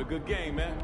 a good game, man.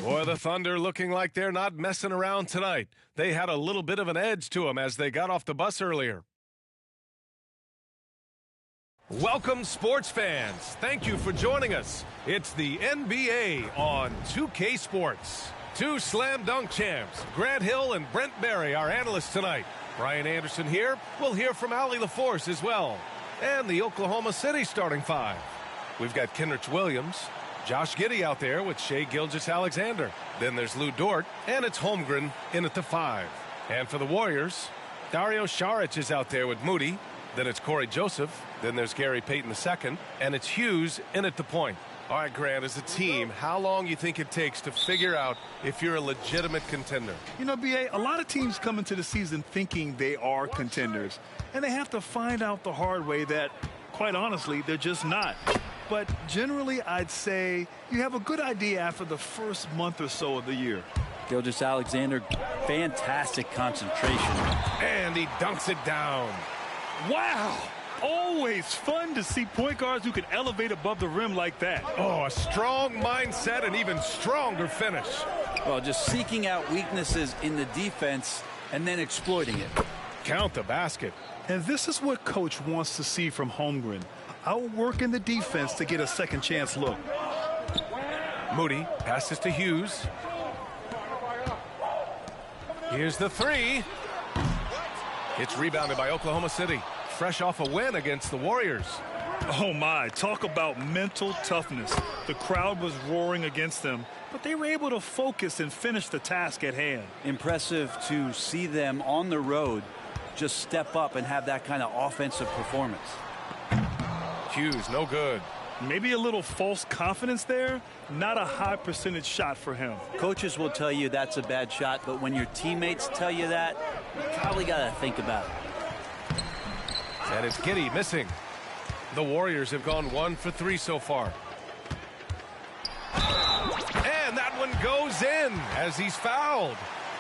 Boy, the Thunder looking like they're not messing around tonight. They had a little bit of an edge to them as they got off the bus earlier. Welcome, sports fans. Thank you for joining us. It's the NBA on 2K Sports. Two slam dunk champs, Grant Hill and Brent Barry, our analysts tonight. Brian Anderson here. We'll hear from Allie LaForce as well. And the Oklahoma City starting five. We've got Kenrich Williams, Josh Giddey out there with Shai Gilgeous-Alexander. Then there's Lou Dort, and it's Holmgren in at the five. And for the Warriors, Dario Saric is out there with Moody. Then it's Corey Joseph. Then there's Gary Payton II. And it's Hughes in at the point. All right, Grant, as a team, how long you think it takes to figure out if you're a legitimate contender? You know, B.A., a lot of teams come into the season thinking they are contenders. And they have to find out the hard way that, quite honestly, they're just not. But generally, I'd say you have a good idea after the first month or so of the year. Gilgeous-Alexander, fantastic concentration. And he dunks it down. Wow! Always fun to see point guards who can elevate above the rim like that. Oh, a strong mindset and even stronger finish. Well, just seeking out weaknesses in the defense and then exploiting it. Count the basket. And this is what Coach wants to see from Holmgren. Outworking the defense to get a second chance look. Moody passes to Hughes. Here's the three. It's rebounded by Oklahoma City. Fresh off a win against the Warriors. Oh my, talk about mental toughness. The crowd was roaring against them, but they were able to focus and finish the task at hand. Impressive to see them on the road just step up and have that kind of offensive performance. Hughes, no good. Maybe a little false confidence there. Not a high percentage shot for him. Coaches will tell you that's a bad shot, but when your teammates tell you that, you probably got to think about it. And it's Giddey missing. The Warriors have gone 1 for 3 so far. And that one goes in as he's fouled.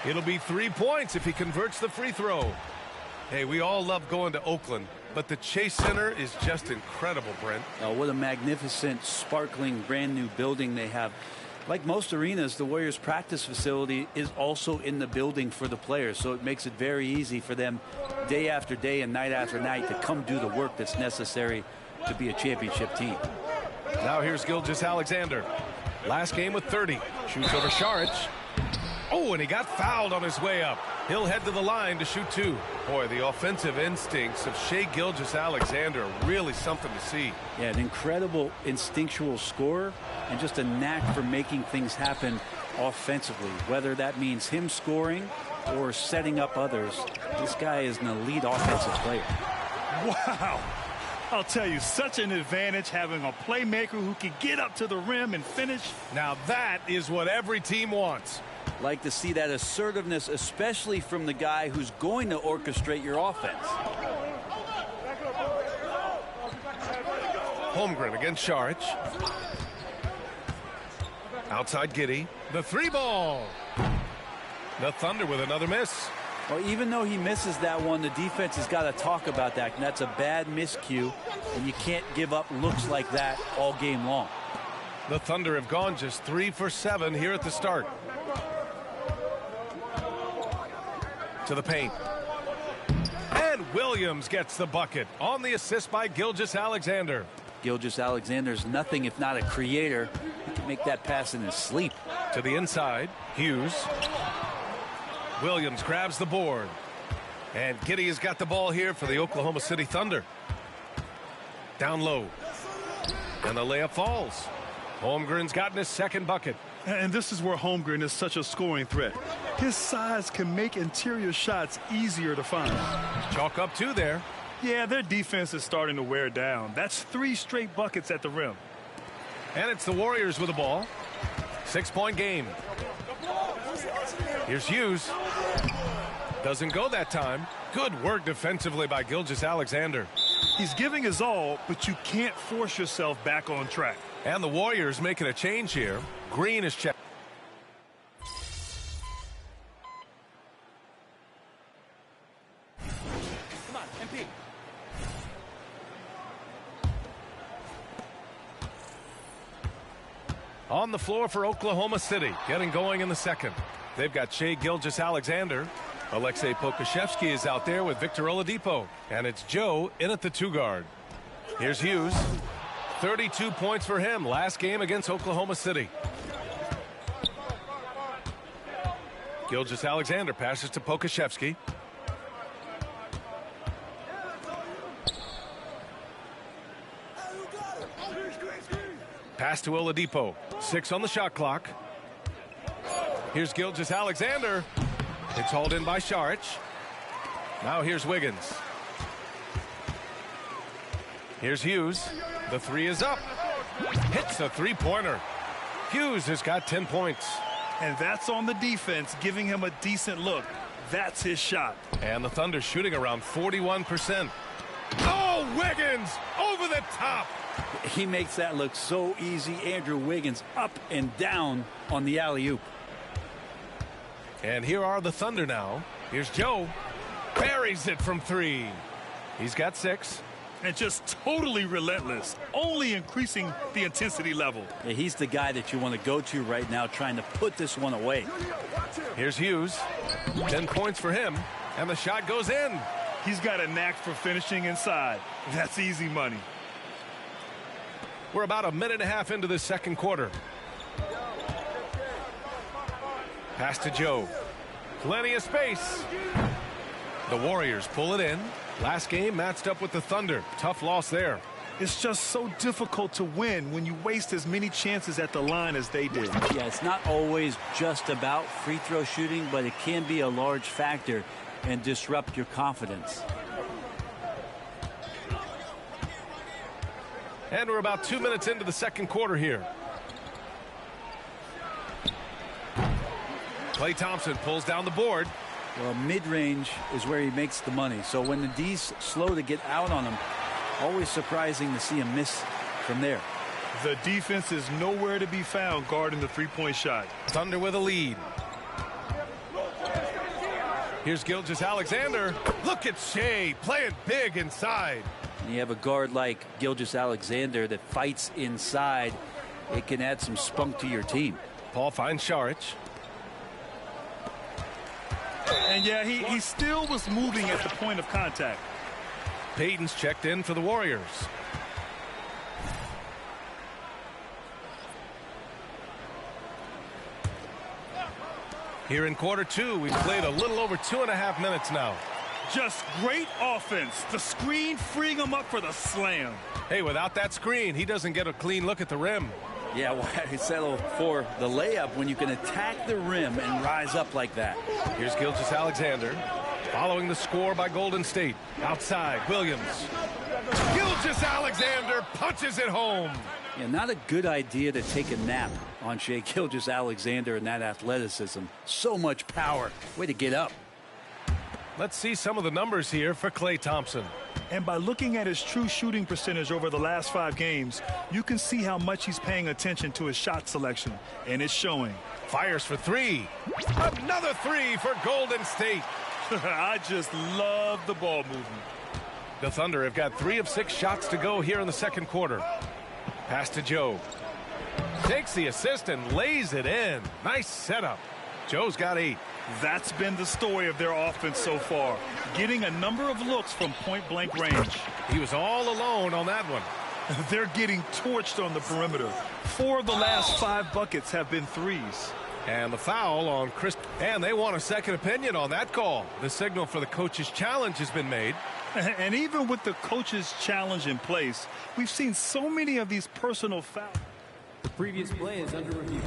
It'll be 3 points if he converts the free throw. Hey, we all love going to Oakland, but the Chase Center is just incredible, Brent. Oh, what a magnificent, sparkling, brand new building they have. Like most arenas, the Warriors practice facility is also in the building for the players, so it makes it very easy for them day after day and night after night to come do the work that's necessary to be a championship team. Now here's Gilgeous-Alexander. Last game with 30. Shoots over Saric. Oh, and he got fouled on his way up. He'll head to the line to shoot 2. Boy, the offensive instincts of Shai Gilgeous-Alexander are really something to see. Yeah, an incredible instinctual scorer and just a knack for making things happen offensively, whether that means him scoring or setting up others. This guy is an elite offensive player. Wow. I'll tell you, such an advantage having a playmaker who can get up to the rim and finish. Now that is what every team wants. Like to see that assertiveness, especially from the guy who's going to orchestrate your offense. Holmgren against Saric. Outside Giddey. The 3 ball. The Thunder with another miss. Well, even though he misses that one, the defense has got to talk about that. And that's a bad miscue, and you can't give up looks like that all game long. The Thunder have gone just 3 for 7 here at the start. To the paint. And Williams gets the bucket on the assist by Gilgeous-Alexander. Gilgeous-Alexander's nothing if not a creator. He can make that pass in his sleep. To the inside, Hughes. Williams grabs the board. And Giddey has got the ball here for the Oklahoma City Thunder. Down low. And the layup falls. Holmgren's gotten his second bucket. And this is where Holmgren is such a scoring threat. His size can make interior shots easier to find. Chalk up 2 there. Yeah, their defense is starting to wear down. That's 3 straight buckets at the rim. And it's the Warriors with the ball. 6-point game. Here's Hughes. Doesn't go that time. Good work defensively by Gilgeous-Alexander. He's giving his all, but you can't force yourself back on track. And the Warriors making a change here. Green is checked. Come on, MP. On the floor for Oklahoma City, getting going in the second. They've got Shai Gilgeous-Alexander. Alexei Pokusevski is out there with Victor Oladipo. And it's Joe in at the 2 guard. Here's Hughes. 32 points for him last game against Oklahoma City. Gilgeous-Alexander passes to Pokusevski. Pass to Oladipo. 6 on the shot clock. Here's Gilgeous-Alexander. It's hauled in by Saric. Now here's Wiggins. Here's Hughes. The 3 is up. Hits a 3-pointer. Hughes has got 10 points. And that's on the defense, giving him a decent look. That's his shot. And the Thunder shooting around 41%. Oh, Wiggins over the top. He makes that look so easy. Andrew Wiggins up and down on the alley-oop. And here are the Thunder now. Here's Joe. Buries it from 3. He's got 6. And just totally relentless, only increasing the intensity level. Yeah, he's the guy that you want to go to right now, trying to put this one away. Here's Hughes. 10 points for him. And the shot goes in. He's got a knack for finishing inside. That's easy money. We're about a minute and a half into the second quarter. Pass to Joe. Plenty of space. The Warriors pull it in. Last game matched up with the Thunder. Tough loss there. It's just so difficult to win when you waste as many chances at the line as they did. Yeah, it's not always just about free throw shooting, but it can be a large factor and disrupt your confidence. And we're about 2 minutes into the second quarter here. Klay Thompson pulls down the board. Well, mid-range is where he makes the money. So when the D's slow to get out on him, always surprising to see him miss from there. The defense is nowhere to be found guarding the 3-point shot. Thunder with a lead. Here's Gilgeous-Alexander. Look at Shai playing big inside. And you have a guard like Gilgeous-Alexander that fights inside. It can add some spunk to your team. Paul finds Saric. And yeah, he still was moving at the point of contact. Payton's checked in for the Warriors. Here in quarter 2, we've played a little over 2.5 minutes now. Just great offense. The screen freeing him up for the slam. Hey, without that screen, he doesn't get a clean look at the rim. Yeah, why settle for the layup when you can attack the rim and rise up like that? Here's Gilgeous-Alexander following the score by Golden State. Outside, Williams. Gilgeous-Alexander punches it home. Yeah, not a good idea to take a nap on Shai Gilgeous-Alexander and that athleticism. So much power. Way to get up. Let's see some of the numbers here for Klay Thompson. And by looking at his true shooting percentage over the last 5 games, you can see how much he's paying attention to his shot selection, and it's showing. Fires for 3. Another 3 for Golden State. I just love the ball movement. The Thunder have got 3 of 6 shots to go here in the second quarter. Pass to Joe. Takes the assist and lays it in. Nice setup. Joe's got 8. That's been the story of their offense so far, getting a number of looks from point-blank range. He was all alone on that one. They're getting torched on the perimeter. 4 of the last 5 buckets have been threes. And the foul on Chris. And they want a second opinion on that call. The signal for the coach's challenge has been made. And even with the coach's challenge in place, we've seen so many of these personal fouls. The previous play is under review.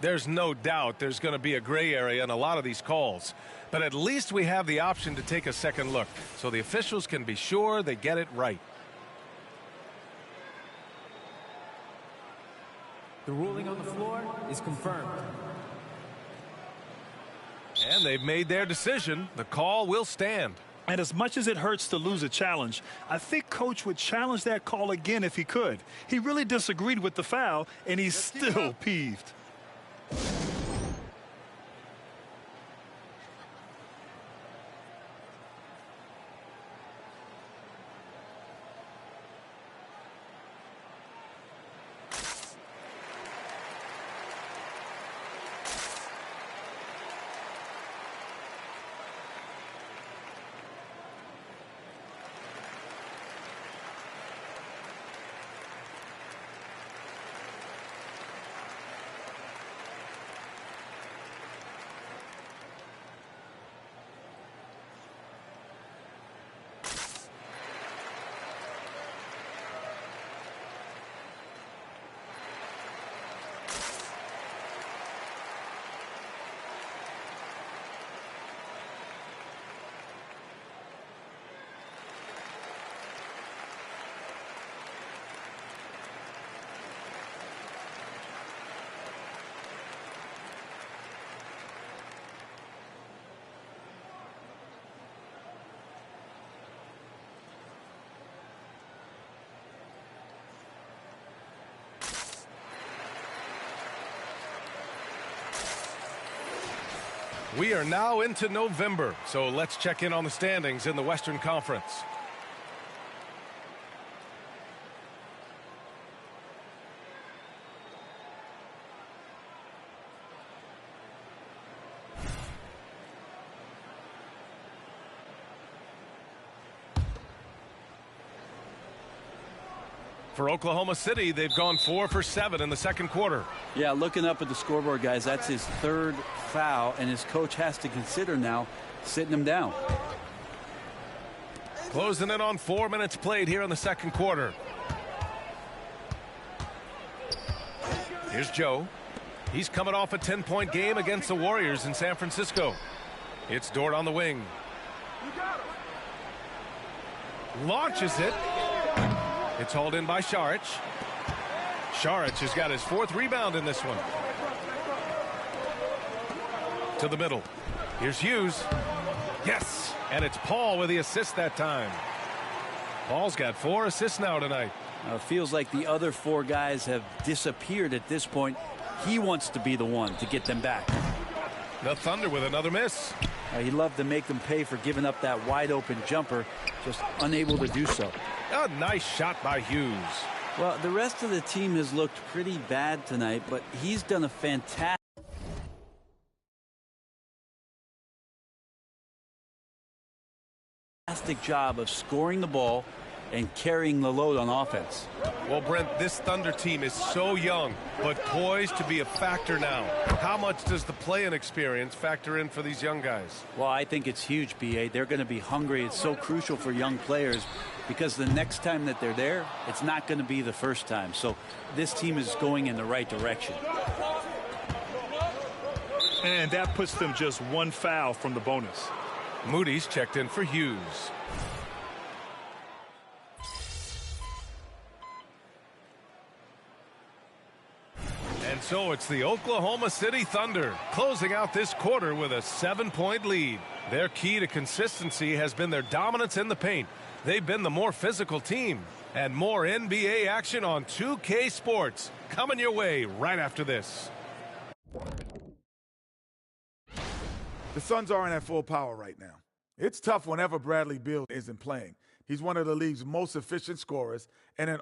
There's no doubt there's going to be a gray area in a lot of these calls. But at least we have the option to take a second look, so the officials can be sure they get it right. The ruling on the floor is confirmed. And they've made their decision. The call will stand. And as much as it hurts to lose a challenge, I think Coach would challenge that call again if he could. He really disagreed with the foul, and he's still peeved. We are now into November, so let's check in on the standings in the Western Conference. For Oklahoma City, they've gone 4 for 7 in the second quarter. Yeah, looking up at the scoreboard, guys, that's his 3rd foul, and his coach has to consider now sitting him down. Closing in on 4 minutes played here in the second quarter. Here's Joe. He's coming off a 10-point game against the Warriors in San Francisco. It's Dort on the wing. Launches it. It's hauled in by Šarić. Šarić has got his 4th rebound in this one. To the middle. Here's Hughes. Yes, and it's Paul with the assist that time. Paul's got 4 assists now tonight. Feels like the other 4 guys have disappeared at this point. He wants to be the one to get them back. The Thunder with another miss. He'd love to make them pay for giving up that wide open jumper, just unable to do so. A nice shot by Hughes. Well, the rest of the team has looked pretty bad tonight, but he's done a fantastic job of scoring the ball and carrying the load on offense. Well, Brent, this Thunder team is so young, but poised to be a factor now. How much does the play and experience factor in for these young guys? Well, I think it's huge, B.A. They're going to be hungry. It's so crucial for young players because the next time that they're there, it's not going to be the first time. So this team is going in the right direction. And that puts them just 1 foul from the bonus. Moody's checked in for Hughes. And so it's the Oklahoma City Thunder closing out this quarter with a 7-point lead. Their key to consistency has been their dominance in the paint. They've been the more physical team. And more NBA action on 2K Sports coming your way right after this. The Suns aren't at full power right now. It's tough whenever Bradley Beal isn't playing. He's one of the league's most efficient scorers. And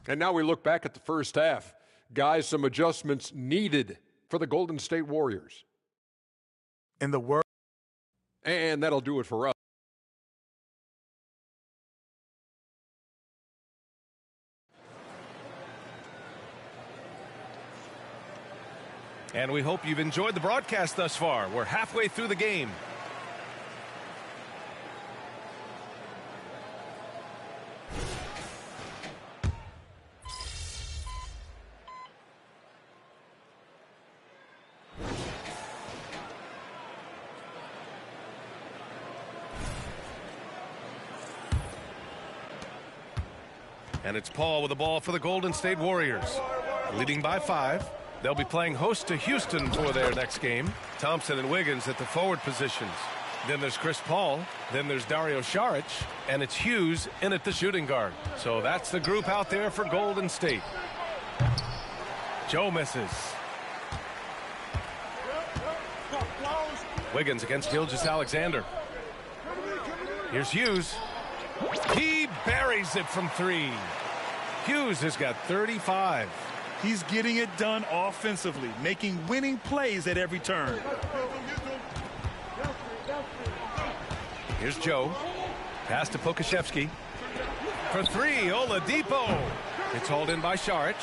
now we look back at the first half. Guys, some adjustments needed for the Golden State Warriors. In the word. And that'll do it for us. And we hope you've enjoyed the broadcast thus far. We're halfway through the game. And it's Paul with the ball for the Golden State Warriors. Leading by 5. They'll be playing host to Houston for their next game. Thompson and Wiggins at the forward positions. Then there's Chris Paul. Then there's Dario Saric. And it's Hughes in at the shooting guard. So that's the group out there for Golden State. Joe misses. Wiggins against Gilgeous-Alexander. Here's Hughes. He buries it from 3. Hughes has got 35. He's getting it done offensively, making winning plays at every turn. Here's Joe. Pass to Pokashevsky. For 3, Oladipo. It's hauled in by Saric.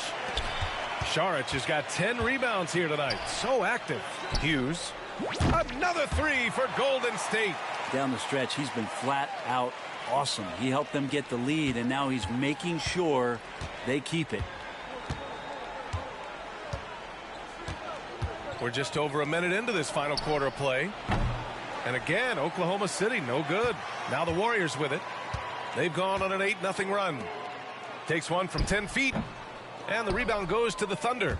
Saric has got 10 rebounds here tonight. So active. Hughes. Another 3 for Golden State. Down the stretch, he's been flat out awesome. He helped them get the lead, and now he's making sure they keep it. We're just over a minute into this final quarter of play. And again, Oklahoma City, no good. Now the Warriors with it. They've gone on an 8-0 run. Takes one from 10 feet. And the rebound goes to the Thunder.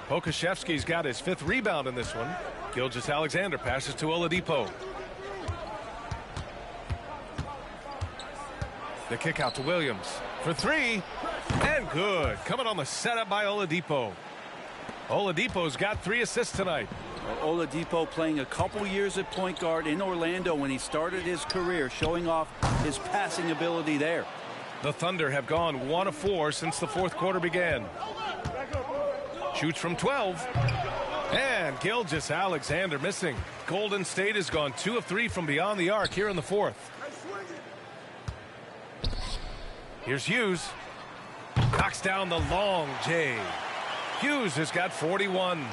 Pokashevsky's got his 5th rebound in this one. Gilgeous-Alexander passes to Oladipo. The kick out to Williams. For 3. And good. Coming on the setup by Oladipo. Oladipo's got 3 assists tonight. Oladipo playing a couple years at point guard in Orlando when he started his career, showing off his passing ability there. The Thunder have gone 1 of 4 since the 4th quarter began. Shoots from 12. And Gilgeous-Alexander missing. Golden State has gone 2 of 3 from beyond the arc here in the 4th. Here's Hughes. Knocks down the long J. Hughes has got 41.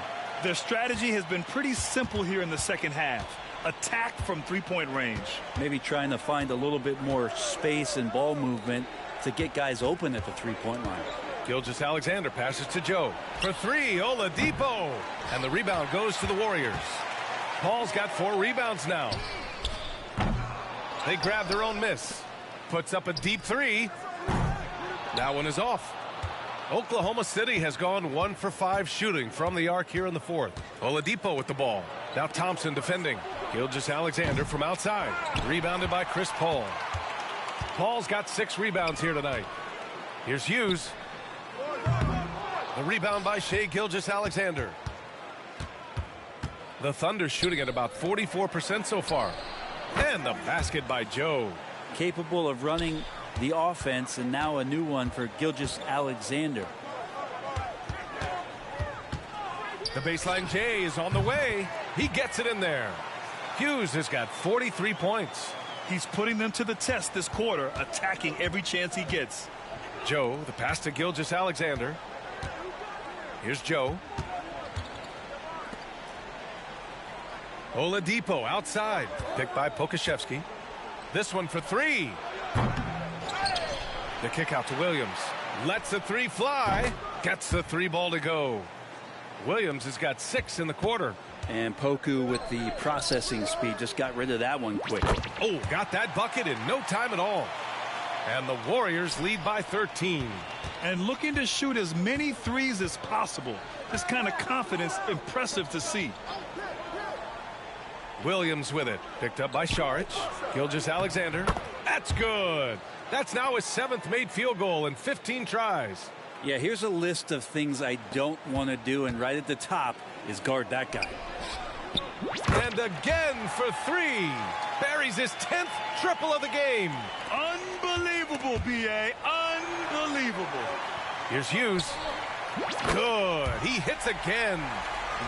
Their strategy has been pretty simple here in the second half. Attack from 3-point range. Maybe trying to find a little bit more space and ball movement to get guys open at the 3-point line. Gilgeous-Alexander passes to Joe. For 3, Oladipo. And the rebound goes to the Warriors. Paul's got 4 rebounds now. They grab their own miss. Puts up a deep 3. That one is off. Oklahoma City has gone 1 for 5 shooting from the arc here in the 4th. Oladipo with the ball. Now Thompson defending. Gilgeous-Alexander from outside. Rebounded by Chris Paul. Paul's got 6 rebounds here tonight. Here's Hughes. The rebound by Shai Gilgeous-Alexander. The Thunder shooting at about 44% so far. And the basket by Joe. Capable of running the offense, and now a new one for Gilgeous-Alexander. The baseline J is on the way. He gets it in there. Hughes has got 43 points. He's putting them to the test this quarter, attacking every chance he gets. Joe, the pass to Gilgeous-Alexander. Here's Joe. Oladipo outside. Picked by Pokashevsky. This one for 3. The kick out to Williams. Lets the 3 fly. Gets the 3 ball to go. Williams has got 6 in the quarter. And Poku with the processing speed just got rid of that one quick. Oh, got that bucket in no time at all. And the Warriors lead by 13. And looking to shoot as many threes as possible. This kind of confidence, impressive to see. Williams with it. Picked up by Saric. Gilgeous-Alexander. That's good. That's now his 7th made field goal in 15 tries. Yeah, here's a list of things I don't want to do, and right at the top is guard that guy. And again for 3. Buries his 10th triple of the game. Unbelievable, B.A. Unbelievable. Here's Hughes. Good. He hits again.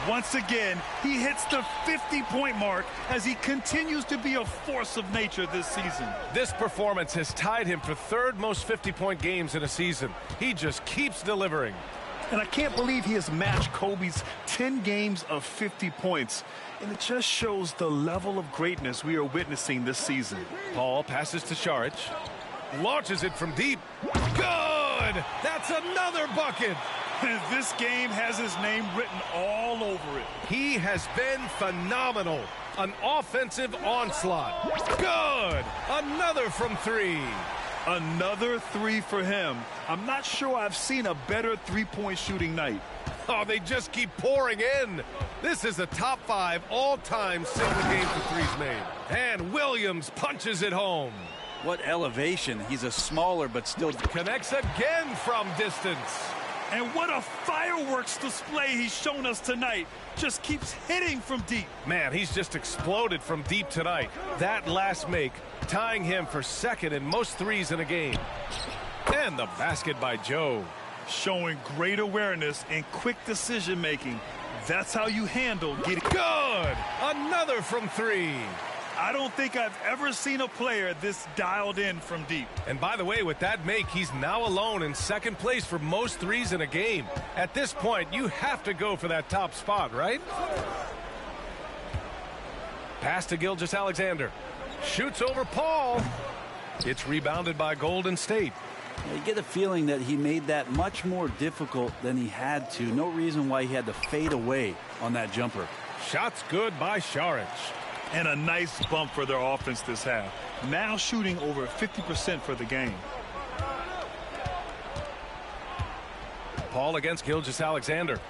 Once again, he hits the 50-point mark as he continues to be a force of nature this season. This performance has tied him for third most 50-point games in a season. He just keeps delivering. And I can't believe he has matched Kobe's 10 games of 50 points. And it just shows the level of greatness we are witnessing this season. Paul passes to Saric. Launches it from deep. Good! That's another bucket! This game has his name written all over it. He has been phenomenal. An offensive onslaught. Good! Another from three. Another three for him. I'm not sure I've seen a better three-point shooting night. Oh, they just keep pouring in. This is a top 5 all-time single game for threes made. And Williams punches it home. What elevation. He's a smaller but still Connects again from distance. And what a fireworks display he's shown us tonight. Just keeps hitting from deep. Man, he's just exploded from deep tonight. That last make, tying him for second in most threes in a game. And the basket by Joe. Showing great awareness and quick decision-making. That's how you handle getting... Good! Another from three. I don't think I've ever seen a player this dialed in from deep. And by the way, with that make, he's now alone in second place for most threes in a game. At this point, you have to go for that top spot, right? Pass to Gilgeous-Alexander. Shoots over Paul. It's rebounded by Golden State. You get a feeling that he made that much more difficult than he had to. No reason why he had to fade away on that jumper. Shots good by Saric. And a nice bump for their offense this half. Now shooting over 50% for the game. Paul against Gilgeous-Alexander.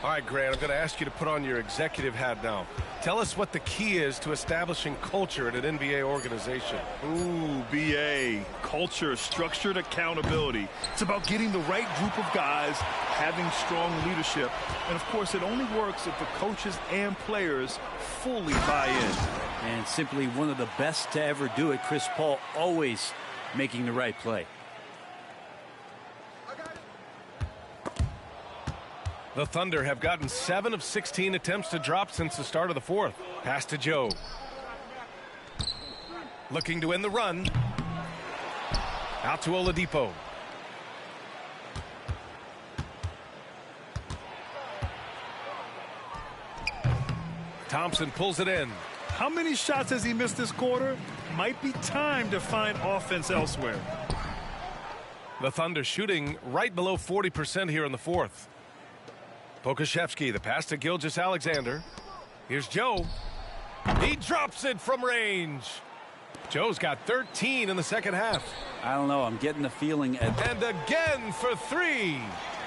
All right, Grant, I'm going to ask you to put on your executive hat now. Tell us what the key is to establishing culture at an NBA organization. Ooh, BA. Culture, structured accountability. It's about getting the right group of guys, having strong leadership. And, of course, it only works if the coaches and players fully buy in. And simply one of the best to ever do it, Chris Paul, always making the right play. The Thunder have gotten 7 of 16 attempts to drop since the start of the fourth. Pass to Joe. Looking to end the run. Out to Oladipo. Thompson pulls it in. How many shots has he missed this quarter? Might be time to find offense elsewhere. The Thunder shooting right below 40% here in the fourth. Pokusevski, the pass to Gilgeous-Alexander. Here's Joe. He drops it from range. Joe's got 13 in the second half. I don't know. I'm getting the feeling. And again for three.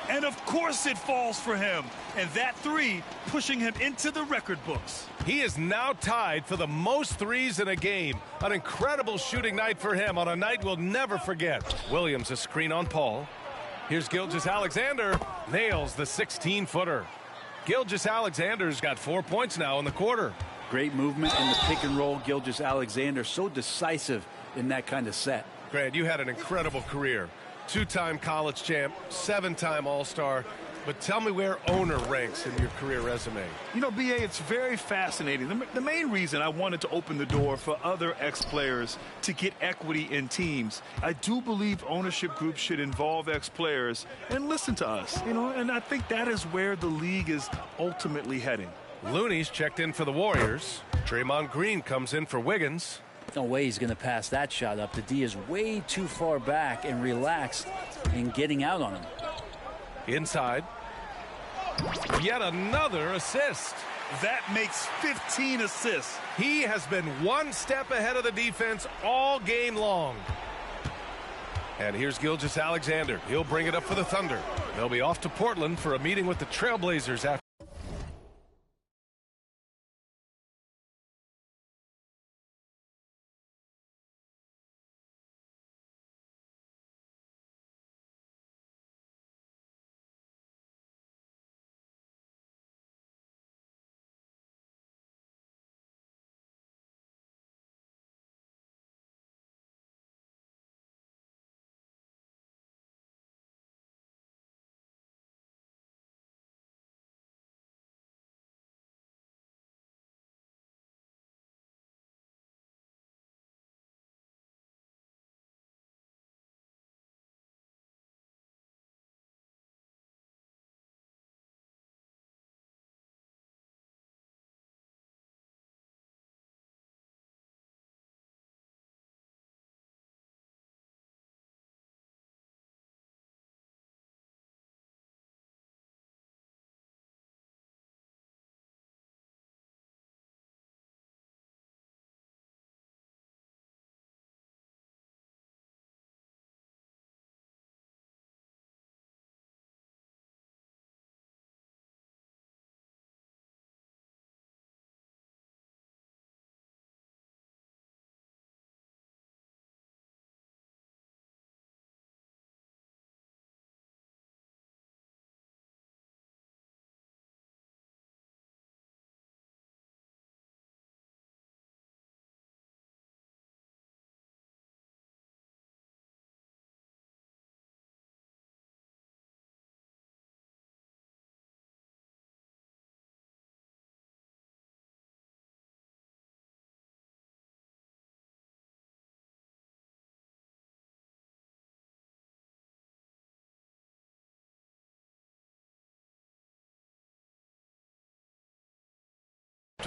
And of course it falls for him. And that three pushing him into the record books. He is now tied for the most threes in a game. An incredible shooting night for him on a night we'll never forget. Williams, a screen on Paul. Here's Gilgeous-Alexander. Nails the 16-footer. Gilgeous-Alexander's got 4 points now in the quarter. Great movement in the pick and roll. Gilgeous-Alexander so decisive in that kind of set. Grant, you had an incredible career. 2-time college champ, 7-time All-Star. But tell me where owner ranks in your career resume. You know, BA, it's very fascinating. The main reason I wanted to open the door for other ex-players to get equity in teams, I do believe ownership groups should involve ex-players and listen to us, you know, and I think that is where the league is ultimately heading. Looney's checked in for the Warriors. Draymond Green comes in for Wiggins. No way he's going to pass that shot up. The D is way too far back and relaxed in getting out on him. Inside. Yet another assist. That makes 15 assists. He has been one step ahead of the defense all game long. And here's Gilgeous-Alexander. He'll bring it up for the Thunder. They'll be off to Portland for a meeting with the Trailblazers after.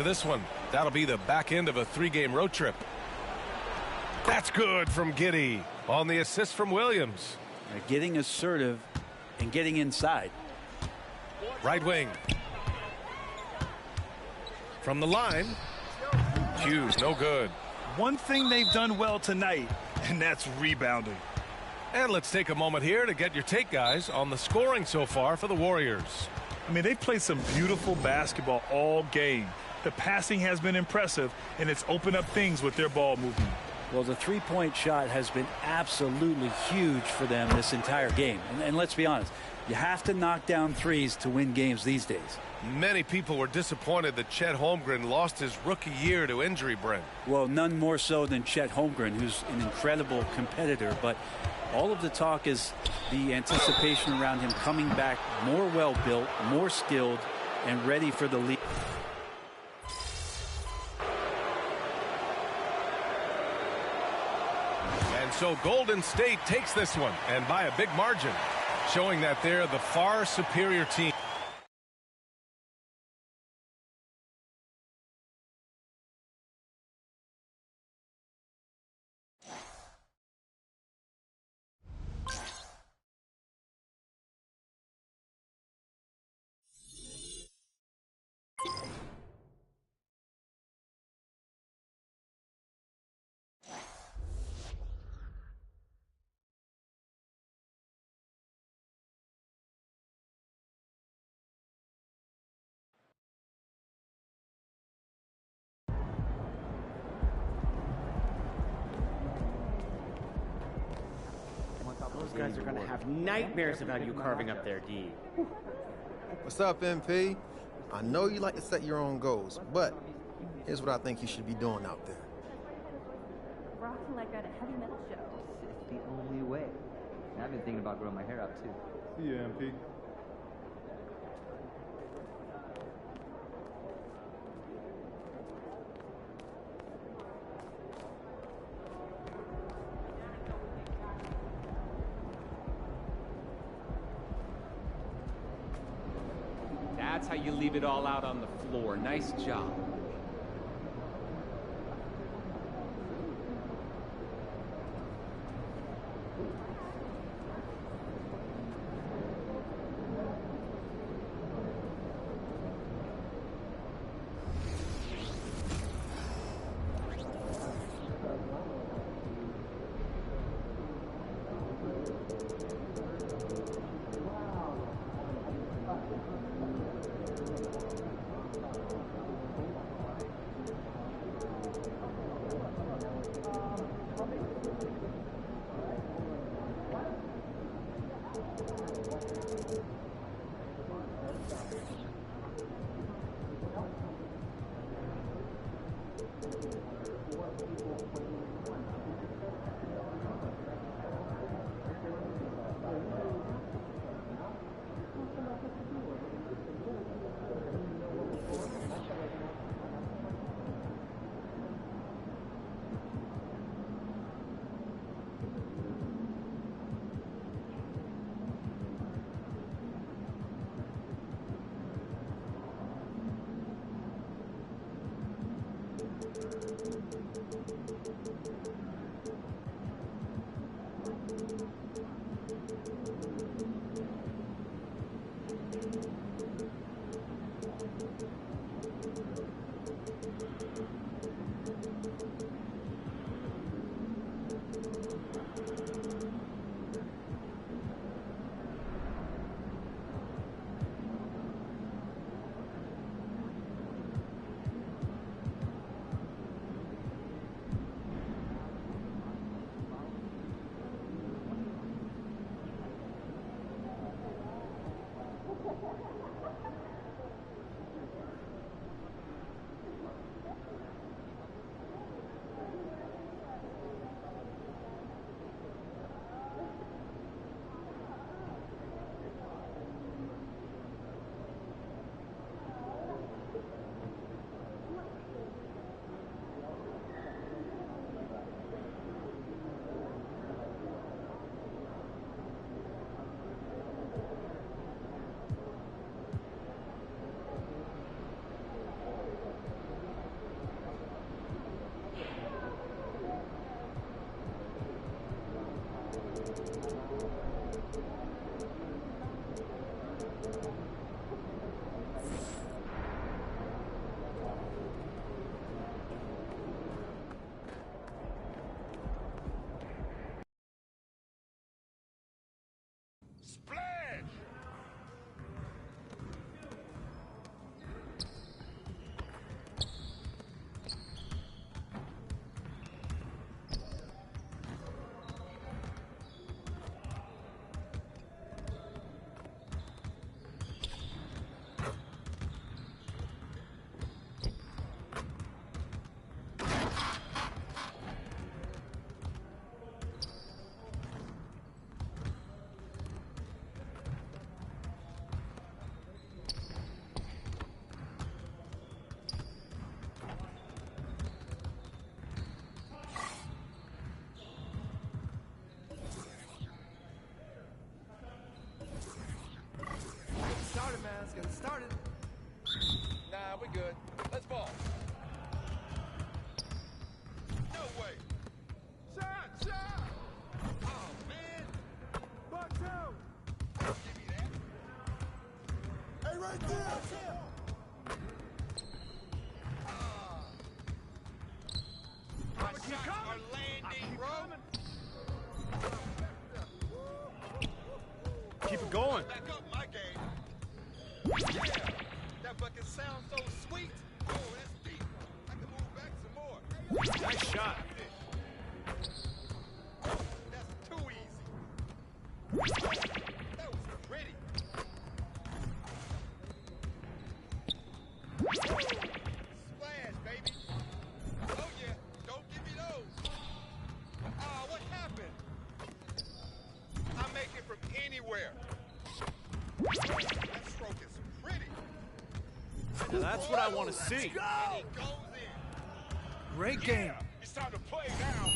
after this one. That'll be the back end of a 3-game road trip. That's good from Giddey on the assist from Williams. Getting assertive and getting inside. Right wing. From the line. Hughes, no good. One thing they've done well tonight, and that's rebounding. And let's take a moment here to get your take, guys, on the scoring so far for the Warriors. I mean, they've played some beautiful basketball all game. The passing has been impressive, and it's opened up things with their ball movement. Well, the three-point shot has been absolutely huge for them this entire game. And let's be honest, you have to knock down threes to win games these days. Many people were disappointed that Chet Holmgren lost his rookie year to injury, Brent. Well, none more so than Chet Holmgren, who's an incredible competitor. But all of the talk is the anticipation around him coming back more well-built, more skilled, and ready for the league. And so Golden State takes this one, and by a big margin, showing that they're the far superior team. Those guys are going to have nightmares about you carving up their D. What's up, MP? I know you like to set your own goals, but here's what I think you should be doing out there. Rocking like at a heavy metal show. It's the only way. And I've been thinking about growing my hair out too. See ya, MP. That's how you leave it all out on the floor. Nice job. Splash! Started, man. Let's get it started. Nah, we're good. Let's ball. No way. Shot! Oh, man. Buck two. Give me that. Hey, right there. My shots are landing, bro. Keep it going. Back up my game. Yeah, that bucket sounds so sweet. Oh, that's deep. I can move back some more. Nice shot. That's too easy. That was pretty. Splash, baby. Oh, yeah. Don't give me those. Ah, what happened? I make it from anywhere. That stroke is pretty. Now that's what I want to see. And he goes in. Great game. It's time to play now.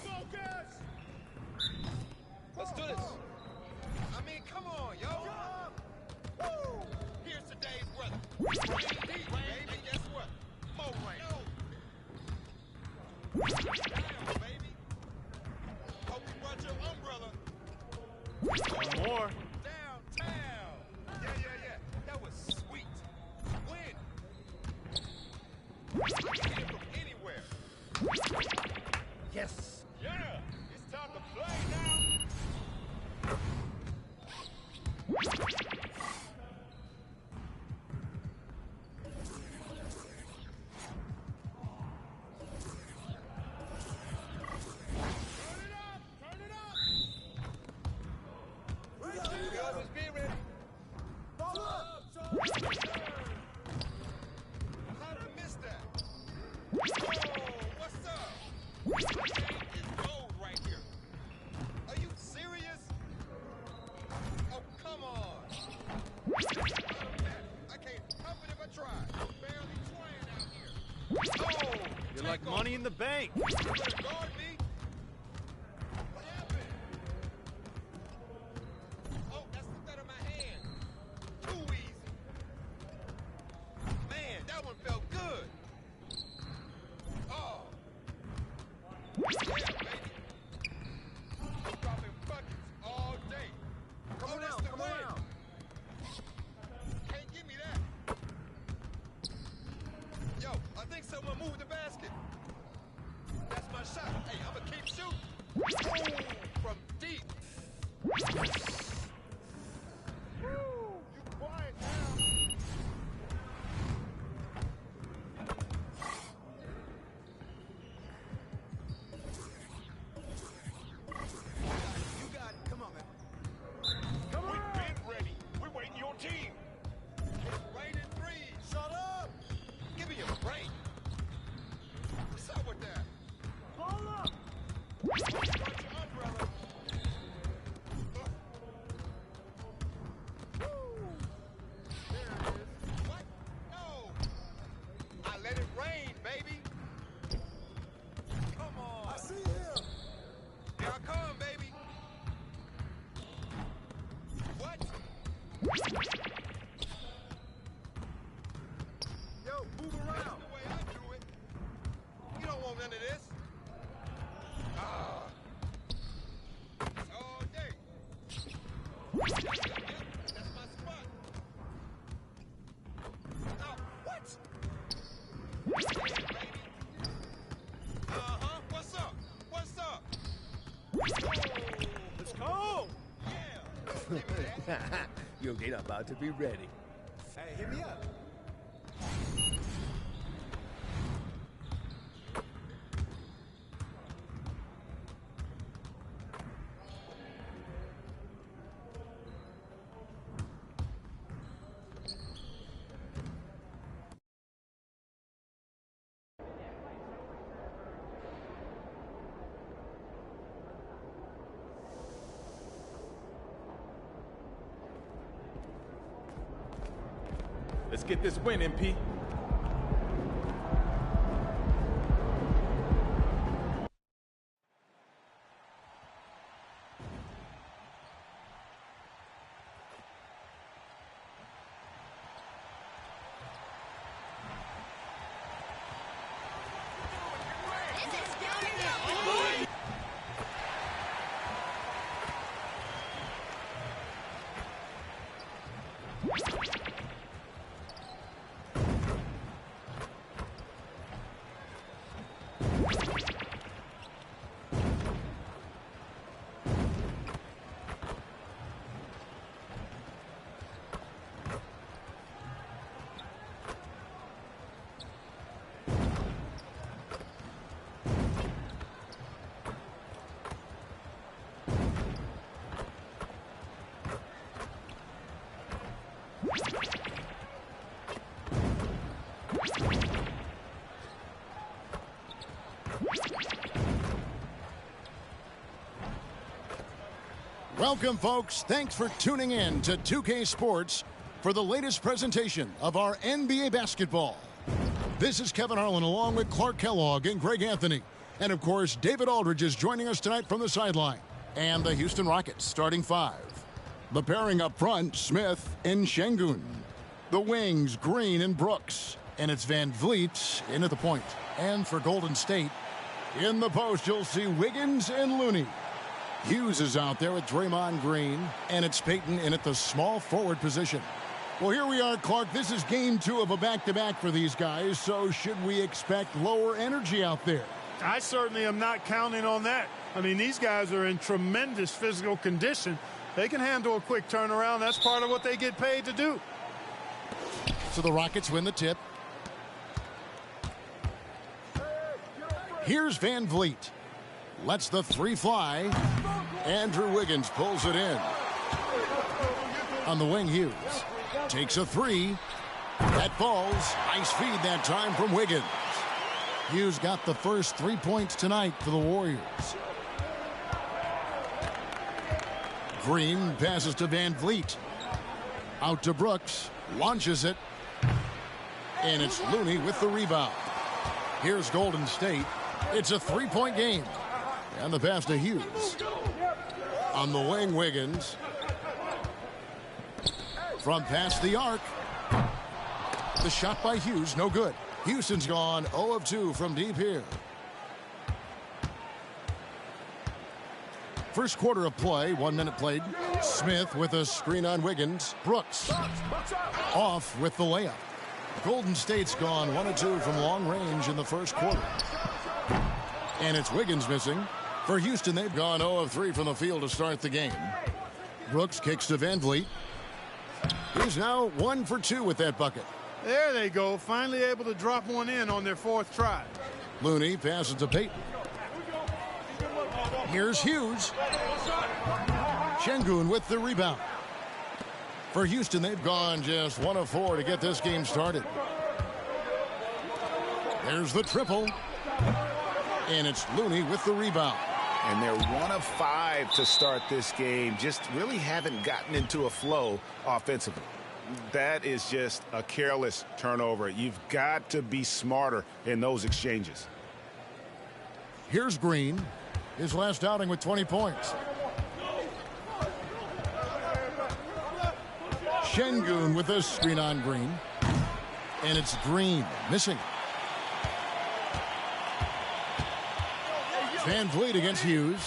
Focus! Let's do this. I mean, come on, yo. Woo! Here's today's weather. Rain deep, baby. And guess what? More rain. Down, baby. Hope you brought your umbrella. One more. Downtown. Yeah. That was sweet. Win. I can hit it from anywhere. Yes. Yeah. It's time to play now. Turn it up! We always be ready. Ball up. How did I miss that? Oh, what's up? My game is gold right here. Are you serious? Oh, come on. I can't help it if I try. I'm barely trying out here. Oh, You're like money in the bank. You better guard me. What happened? Oh, that slipped out of my hand. Too easy. Man, that one felt good. Oh. Yeah, baby. I'm dropping buckets all day. Come that's around, the come win. around. Can't give me that. Yo, I think someone moved the basket. That's my shot. Hey, I'm gonna keep shooting. Oh, from deep. Woo, you quiet now. You got it. Come on, man. Come on. We've been ready. We're waiting your team. It's raining threes. Shut up. Give me a break. What's up with that? Ball up. Brought your umbrella. Yo, they about to be ready. Hey, hit me up. Let's get this win, MP. Welcome, folks. Thanks for tuning in to 2K Sports for the latest presentation of our NBA basketball. This is Kevin Harlan along with Clark Kellogg and Greg Anthony. And, of course, David Aldridge is joining us tonight from the sideline. And the Houston Rockets starting five. The pairing up front, Smith and Şengün. The wings, Green and Brooks. And it's Van Vliet in at the point. And for Golden State, in the post, you'll see Wiggins and Looney. Hughes is out there with Draymond Green, and it's Payton in at the small forward position. Well, here we are, Clark. This is game 2 of a back-to-back for these guys, so should we expect lower energy out there? I certainly am not counting on that. I mean, these guys are in tremendous physical condition. They can handle a quick turnaround. That's part of what they get paid to do. So the Rockets win the tip. Here's Van Vliet. Lets the three fly. Andrew Wiggins pulls it in. On the wing, Hughes takes a three. That falls. Nice feed that time from Wiggins. Hughes got the first 3 points tonight for the Warriors. Green passes to Van Vliet. Out to Brooks. Launches it. And it's Looney with the rebound. Here's Golden State. It's a 3-point game. And the pass to Hughes. On the wing, Wiggins. From past the arc. The shot by Hughes, no good. Houston's gone 0 of 2 from deep here. First quarter of play, 1 minute played. Smith with a screen on Wiggins. Brooks off with the layup. Golden State's gone 1 of 2 from long range in the first quarter. And it's Wiggins missing. For Houston, they've gone 0 of 3 from the field to start the game. Brooks kicks to Van Vliet. He's now 1 for 2 with that bucket. There they go. Finally able to drop one in on their 4th try. Looney passes to Payton. Here's Hughes. Şengün with the rebound. For Houston, they've gone just 1 of 4 to get this game started. There's the triple. And it's Looney with the rebound. And they're 1 of 5 to start this game. Just really haven't gotten into a flow offensively. That is just a careless turnover. You've got to be smarter in those exchanges. Here's Green. His last outing with 20 points. Şengün with a screen on Green. And it's Green missing. Van Vliet against Hughes.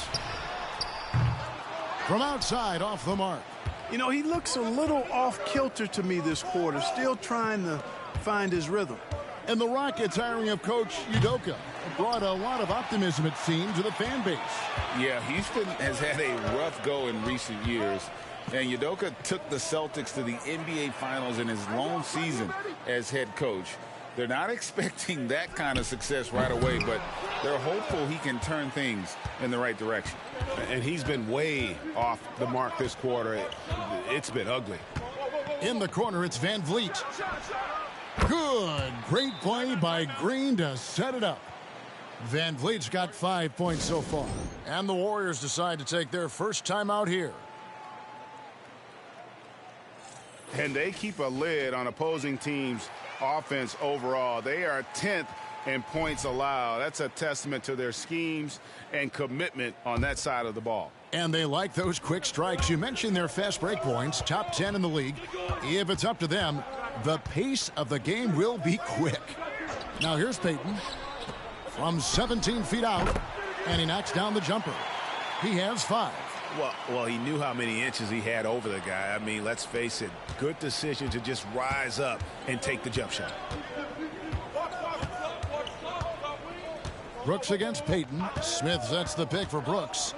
From outside, off the mark. You know, he looks a little off kilter to me this quarter, still trying to find his rhythm. And the Rockets hiring of Coach Udoka brought a lot of optimism, it seemed, to the fan base. Yeah, Houston has had a rough go in recent years. And Udoka took the Celtics to the NBA Finals in his lone season as head coach. They're not expecting that kind of success right away, but they're hopeful he can turn things in the right direction. And he's been way off the mark this quarter. It's been ugly. In the corner, it's Van Vliet. Good. Great play by Green to set it up. Van Vliet's got 5 points so far. And the Warriors decide to take their first time out here. And they keep a lid on opposing teams' offense overall. They are 10th in points allowed. That's a testament to their schemes and commitment on that side of the ball. And they like those quick strikes. You mentioned their fast break points, top 10 in the league. If it's up to them, the pace of the game will be quick. Now here's Payton from 17 feet out, and he knocks down the jumper. He has 5. Well, he knew how many inches he had over the guy. I mean, let's face it, good decision to just rise up and take the jump shot. Brooks against Payton. Smith sets the pick for Brooks.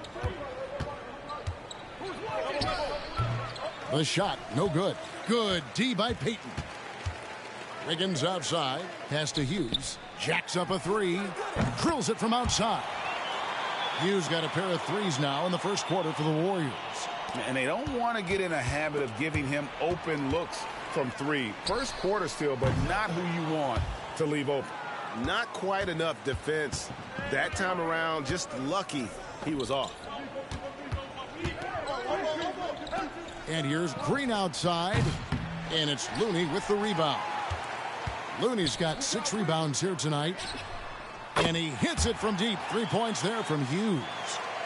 The shot, no good. Good D by Payton. Wiggins outside. Pass to Hughes. Jacks up a 3. Drills it from outside. Hughes got a pair of 3s now in the first quarter for the Warriors. And they don't want to get in a habit of giving him open looks from 3. First quarter still, but not who you want to leave open. Not quite enough defense that time around. Just lucky he was off. And here's Green outside. And it's Looney with the rebound. Looney's got 6 rebounds here tonight. And he hits it from deep. 3 points there from Hughes.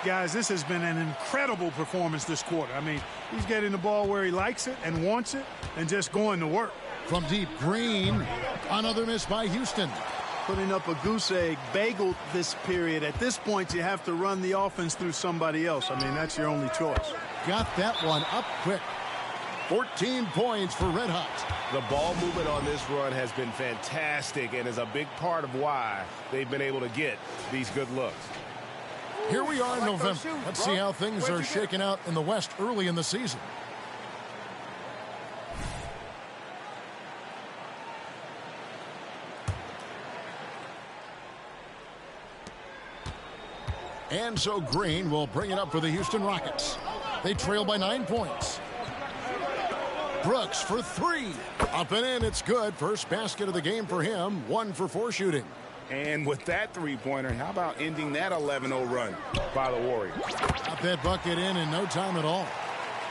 Guys, this has been an incredible performance this quarter. I mean, he's getting the ball where he likes it and wants it and just going to work. From deep, Green. Another miss by Houston. Putting up a goose egg bagel this period. At this point, you have to run the offense through somebody else. I mean, that's your only choice. Got that one up quick. 14 points for Red Hot. The ball movement on this run has been fantastic and is a big part of why they've been able to get these good looks. Here we are in November. Let's see how things are shaking out in the West early in the season. And so Green will bring it up for the Houston Rockets. They trail by 9 points. Brooks for 3. Up and in, it's good. First basket of the game for him. 1 for 4 shooting. And with that 3-pointer, how about ending that 11-0 run by the Warriors? Got that bucket in no time at all.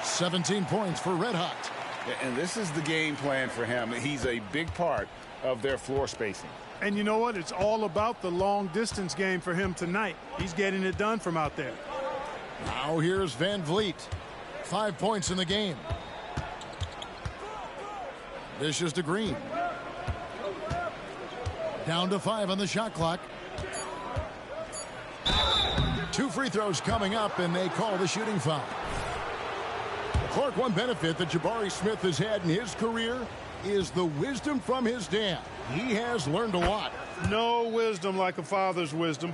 17 points for Red Hot. And this is the game plan for him. He's a big part of their floor spacing. And you know what? It's all about the long-distance game for him tonight. He's getting it done from out there. Now here's Van Vliet. 5 points in the game. Dishes to Green. Down to 5 on the shot clock. 2 free throws coming up, and they call the shooting foul. Clark, one benefit that Jabari Smith has had in his career is the wisdom from his dad. He has learned a lot. No wisdom like a father's wisdom.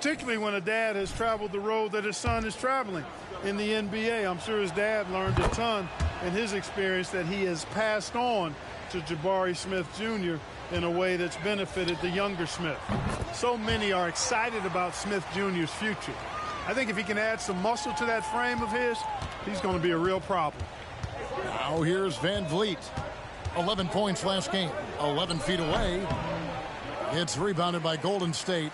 particularly when a dad has traveled the road that his son is traveling in the NBA. I'm sure his dad learned a ton in his experience that he has passed on to Jabari Smith Jr. in a way that's benefited the younger Smith. So many are excited about Smith Jr.'s future. I think if he can add some muscle to that frame of his, he's going to be a real problem. Now here's Van Vliet. 11 points last game. 11 feet away. It's rebounded by Golden State.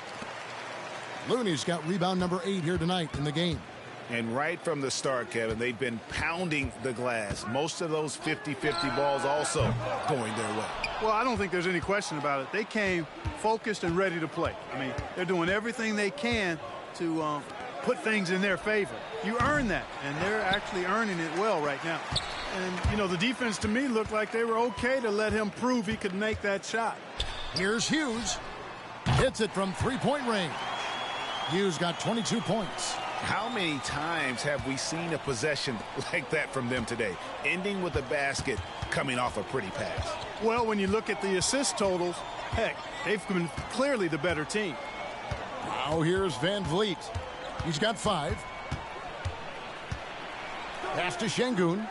Looney's got rebound number 8 here tonight in the game. And right from the start, Kevin, they've been pounding the glass. Most of those 50-50 balls also going their way. Well, I don't think there's any question about it. They came focused and ready to play. I mean, they're doing everything they can to put things in their favor. You earn that, and they're actually earning it well right now. And, you know, the defense to me looked like they were okay to let him prove he could make that shot. Here's Hughes. Hits it from three-point range. Hughes got 22 points. How many times have we seen a possession like that from them today, ending with a basket coming off a pretty pass? Well, when you look at the assist totals, heck, they've been clearly the better team. Now here's Van Vliet. He's got 5. Pass to Şengün.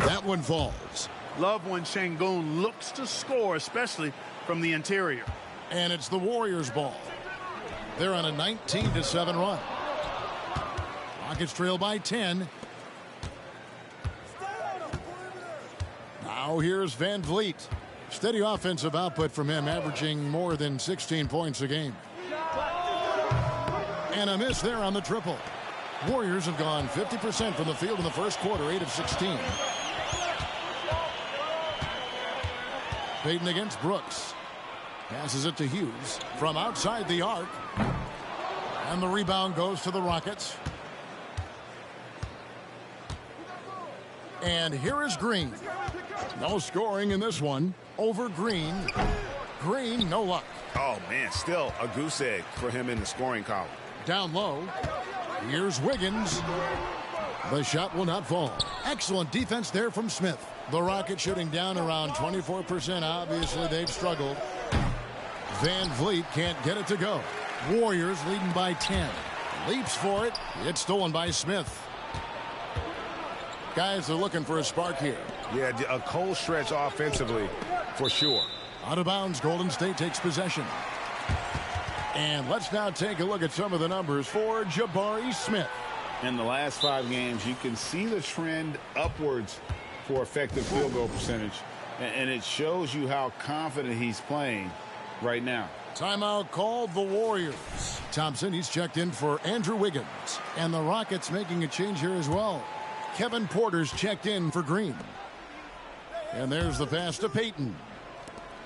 That one falls. Love when Şengün looks to score, especially from the interior. And it's the Warriors' ball. They're on a 19-7 run. Rockets trail by 10. Now here's Van Vliet. Steady offensive output from him, averaging more than 16 points a game. And a miss there on the triple. Warriors have gone 50% from the field in the first quarter, 8 of 16. Payton against Brooks. Passes it to Hughes from outside the arc. And the rebound goes to the Rockets. And here is Green. No scoring in this one. Over Green. Green, no luck. Oh, man, still a goose egg for him in the scoring column. Down low. Here's Wiggins. The shot will not fall. Excellent defense there from Smith. The Rockets shooting down around 24%. Obviously, they've struggled. Van Vliet can't get it to go. Warriors leading by 10. Leaps for it. It's stolen by Smith. Guys are looking for a spark here. Yeah, a cold stretch offensively for sure. Out of bounds, Golden State takes possession. And let's now take a look at some of the numbers for Jabari Smith. In the last 5 games, you can see the trend upwards for effective field goal percentage. And it shows you how confident he's playing right now. Timeout called the Warriors. Thompson, he's checked in for Andrew Wiggins. And the Rockets making a change here as well. Kevin Porter's checked in for Green. And there's the pass to Payton.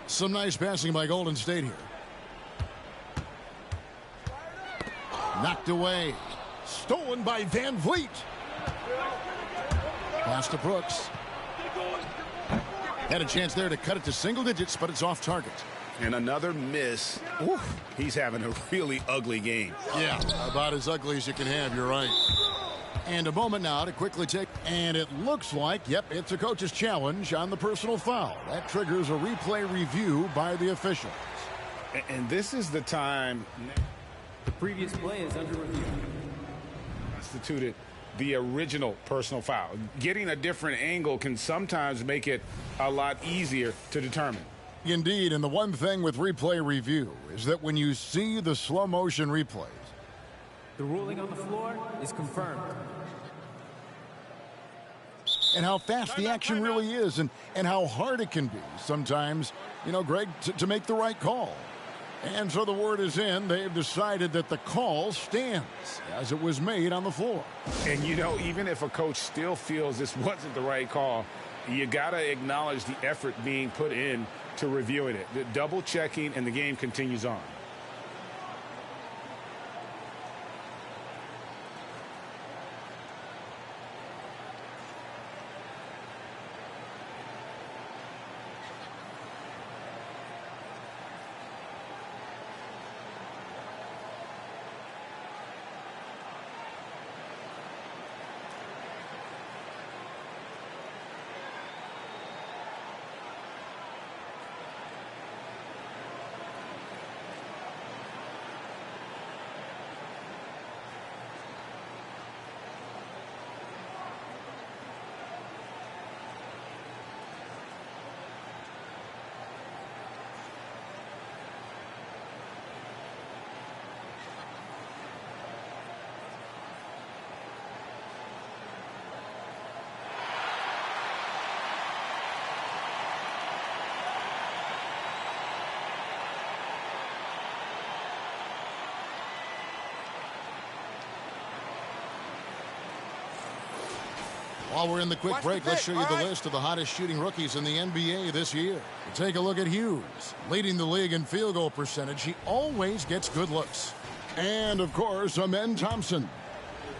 Some nice passing by Golden State here. Knocked away. Stolen by Van Vliet. Pass to Brooks. Had a chance there to cut it to single digits, but it's off target. And another miss. Oof, he's having a really ugly game. Yeah, about as ugly as you can have, you're right. And a moment now to quickly take. And it looks like, yep, it's a coach's challenge on the personal foul. That triggers a replay review by the officials. And this is the time. The previous play is under review. Constituted the original personal foul. Getting a different angle can sometimes make it a lot easier to determine. Indeed, and the one thing with replay review is that when you see the slow motion replays, the ruling on the floor is confirmed. And how fast the action really is and how hard it can be sometimes, you know, Greg, to make the right call. And so the word is in. They've decided that the call stands as it was made on the floor. And, you know, even if a coach still feels this wasn't the right call, you got to acknowledge the effort being put in to reviewing it. The double checking, and the game continues on. While we're in the quick break, let's show you the list of the hottest shooting rookies in the NBA this year. Take a look at Hughes, leading the league in field goal percentage. He always gets good looks. And, of course, Amen Thompson.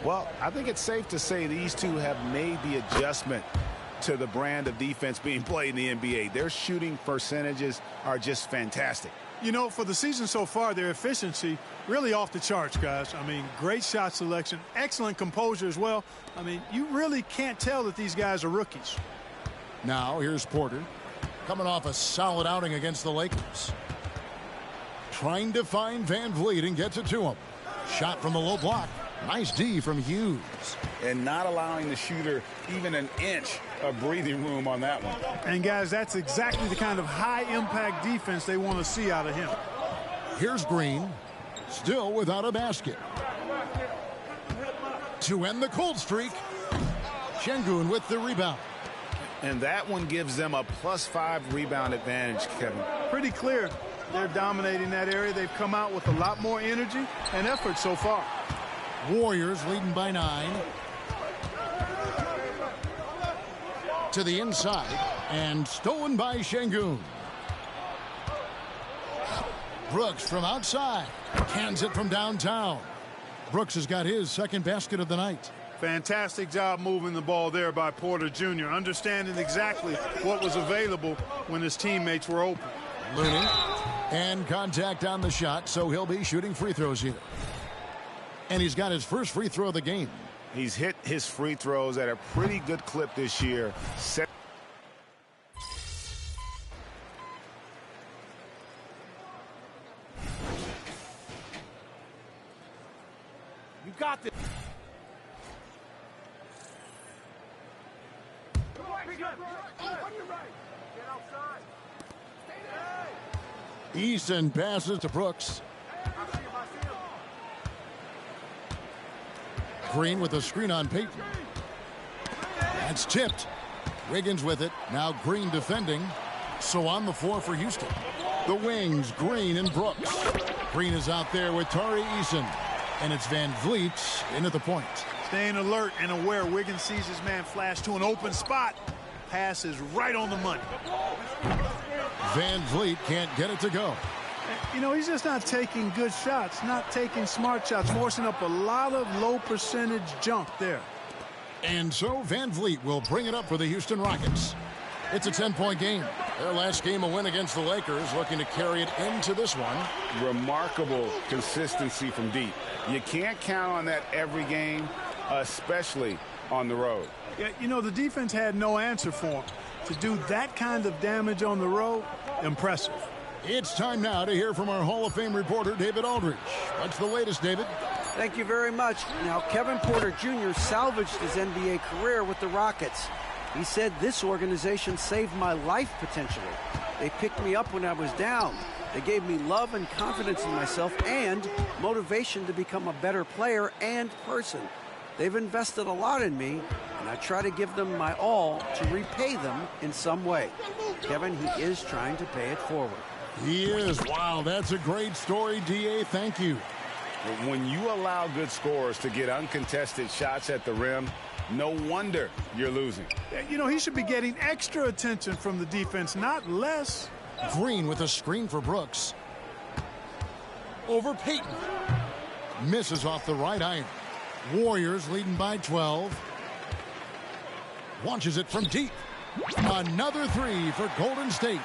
Well, I think it's safe to say these two have made the adjustment to the brand of defense being played in the NBA. Their shooting percentages are just fantastic. You know, for the season so far, their efficiency really off the charts, guys. I mean, great shot selection, excellent composure as well. I mean, you really can't tell that these guys are rookies. Now, here's Porter, coming off a solid outing against the Lakers. Trying to find Van Vliet and gets it to him. Shot from the low block. Nice D from Hughes. And not allowing the shooter even an inch of breathing room on that one. And, guys, that's exactly the kind of high-impact defense they want to see out of him. Here's Green, still without a basket. To end the cold streak, Şengün with the rebound. And that one gives them a +5 rebound advantage, Kevin. Pretty clear. They're dominating that area. They've come out with a lot more energy and effort so far. Warriors leading by 9. To the inside and stolen by Şengün. Brooks from outside cans it from downtown. Brooks has got his second basket of the night. Fantastic job moving the ball there by Porter Jr., understanding exactly what was available when his teammates were open. Looney, and contact on the shot, so he'll be shooting free throws here. And he's got his first free throw of the game. He's hit his free throws at a pretty good clip this year. You got this. Easton passes to Brooks. Green with a screen on Payton. That's tipped. Wiggins with it. Now Green defending. So on the floor for Houston. The wings, Green and Brooks. Green is out there with Tari Eason. And it's Van Vliet in at the point. Staying alert and aware. Wiggins sees his man flash to an open spot. Pass is right on the money. Van Vliet can't get it to go. You know, he's just not taking good shots, not taking smart shots, forcing up a lot of low percentage junk there. And so Van Vliet will bring it up for the Houston Rockets. It's a 10-point game. Their last game a win against the Lakers, looking to carry it into this one. Remarkable consistency from deep. You can't count on that every game, especially on the road. Yeah, you know, the defense had no answer for him. To do that kind of damage on the road, impressive. It's time now to hear from our Hall of Fame reporter, David Aldridge. What's the latest, David? Thank you very much. Now, Kevin Porter Jr. salvaged his NBA career with the Rockets. He said, "This organization saved my life potentially. They picked me up when I was down. They gave me love and confidence in myself and motivation to become a better player and person. They've invested a lot in me, and I try to give them my all to repay them in some way." Kevin, he is trying to pay it forward. He is. Wow, that's a great story, D.A. Thank you. When you allow good scorers to get uncontested shots at the rim, no wonder you're losing. You know, he should be getting extra attention from the defense, not less. Green with a screen for Brooks. Over Payton. Misses off the right iron. Warriors leading by 12. Launches it from deep. Another three for Golden State.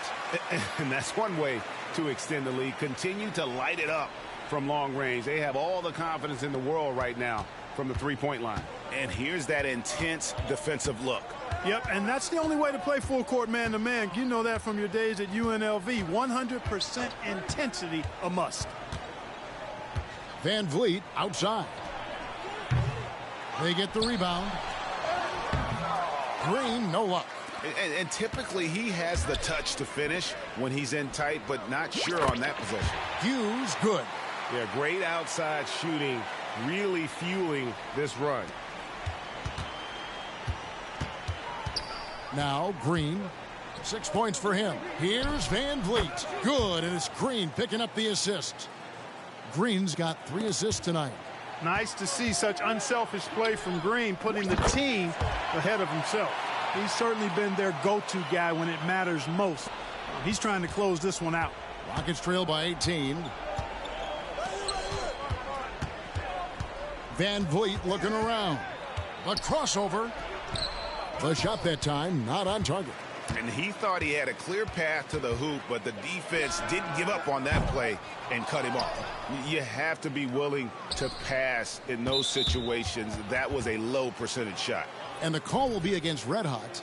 And that's one way to extend the lead. Continue to light it up from long range. They have all the confidence in the world right now from the three-point line. And here's that intense defensive look. Yep, and that's the only way to play full court man-to-man. You know that from your days at UNLV. 100% intensity a must. Van Vliet outside. They get the rebound. Green, no luck. And typically he has the touch to finish when he's in tight, but not sure on that possession. Hughes, good. Yeah, great outside shooting, really fueling this run. Now Green, 6 points for him. Here's Van Vliet. Good, and it's Green picking up the assist. Green's got 3 assists tonight. Nice to see such unselfish play from Green, putting the team ahead of himself. He's certainly been their go-to guy when it matters most. He's trying to close this one out. Rockets trail by 18. Van Vliet looking around. The crossover. The shot that time not on target. And he thought he had a clear path to the hoop, but the defense didn't give up on that play and cut him off. You have to be willing to pass in those situations. That was a low percentage shot. And the call will be against Red Hot.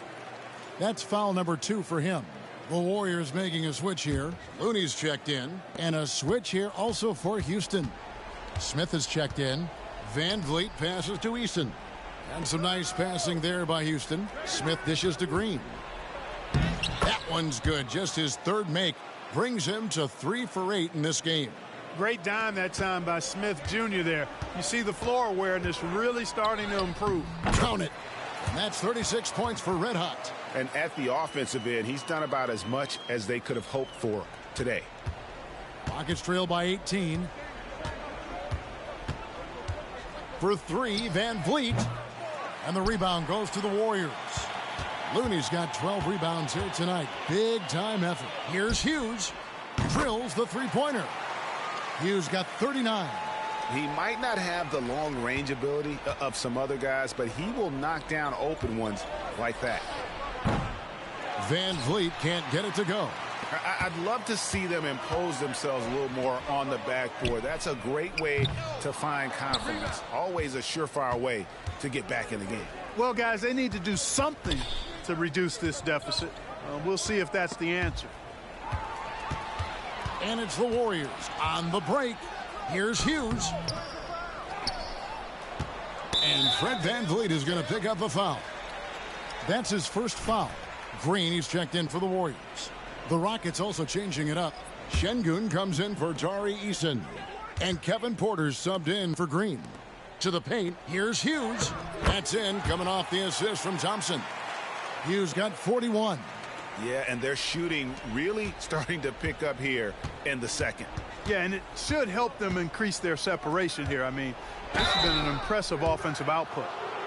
That's foul number 2 for him. The Warriors making a switch here. Looney's checked in. And a switch here also for Houston. Smith is checked in. Van Vliet passes to Eason. And some nice passing there by Houston. Smith dishes to Green. That one's good. Just his third make brings him to 3 for 8 in this game. Great dime that time by Smith Jr. there. You see the floor awareness really starting to improve. Count it. And that's 36 points for Red Hot. And at the offensive end, he's done about as much as they could have hoped for today. Rockets trail by 18. For 3, Van Vliet. And the rebound goes to the Warriors. Looney's got 12 rebounds here tonight. Big time effort. Here's Hughes. Drills the three-pointer. Hughes got 39. He might not have the long range ability of some other guys, but he will knock down open ones like that. Van Vliet can't get it to go. I'd love to see them impose themselves a little more on the backboard. That's a great way to find confidence. Always a surefire way to get back in the game. Well, guys, they need to do something to reduce this deficit. We'll see if that's the answer. And it's the Warriors on the break. Here's Hughes. And Fred Van Vliet is going to pick up a foul. That's his first foul. Green, he's checked in for the Warriors. The Rockets also changing it up. Şengün comes in for Tari Eason. And Kevin Porter's subbed in for Green. To the paint, here's Hughes. That's in, coming off the assist from Thompson. Hughes got 41. Yeah, and their shooting really starting to pick up here in the second. Yeah, and it should help them increase their separation here. I mean, this has been an impressive offensive output.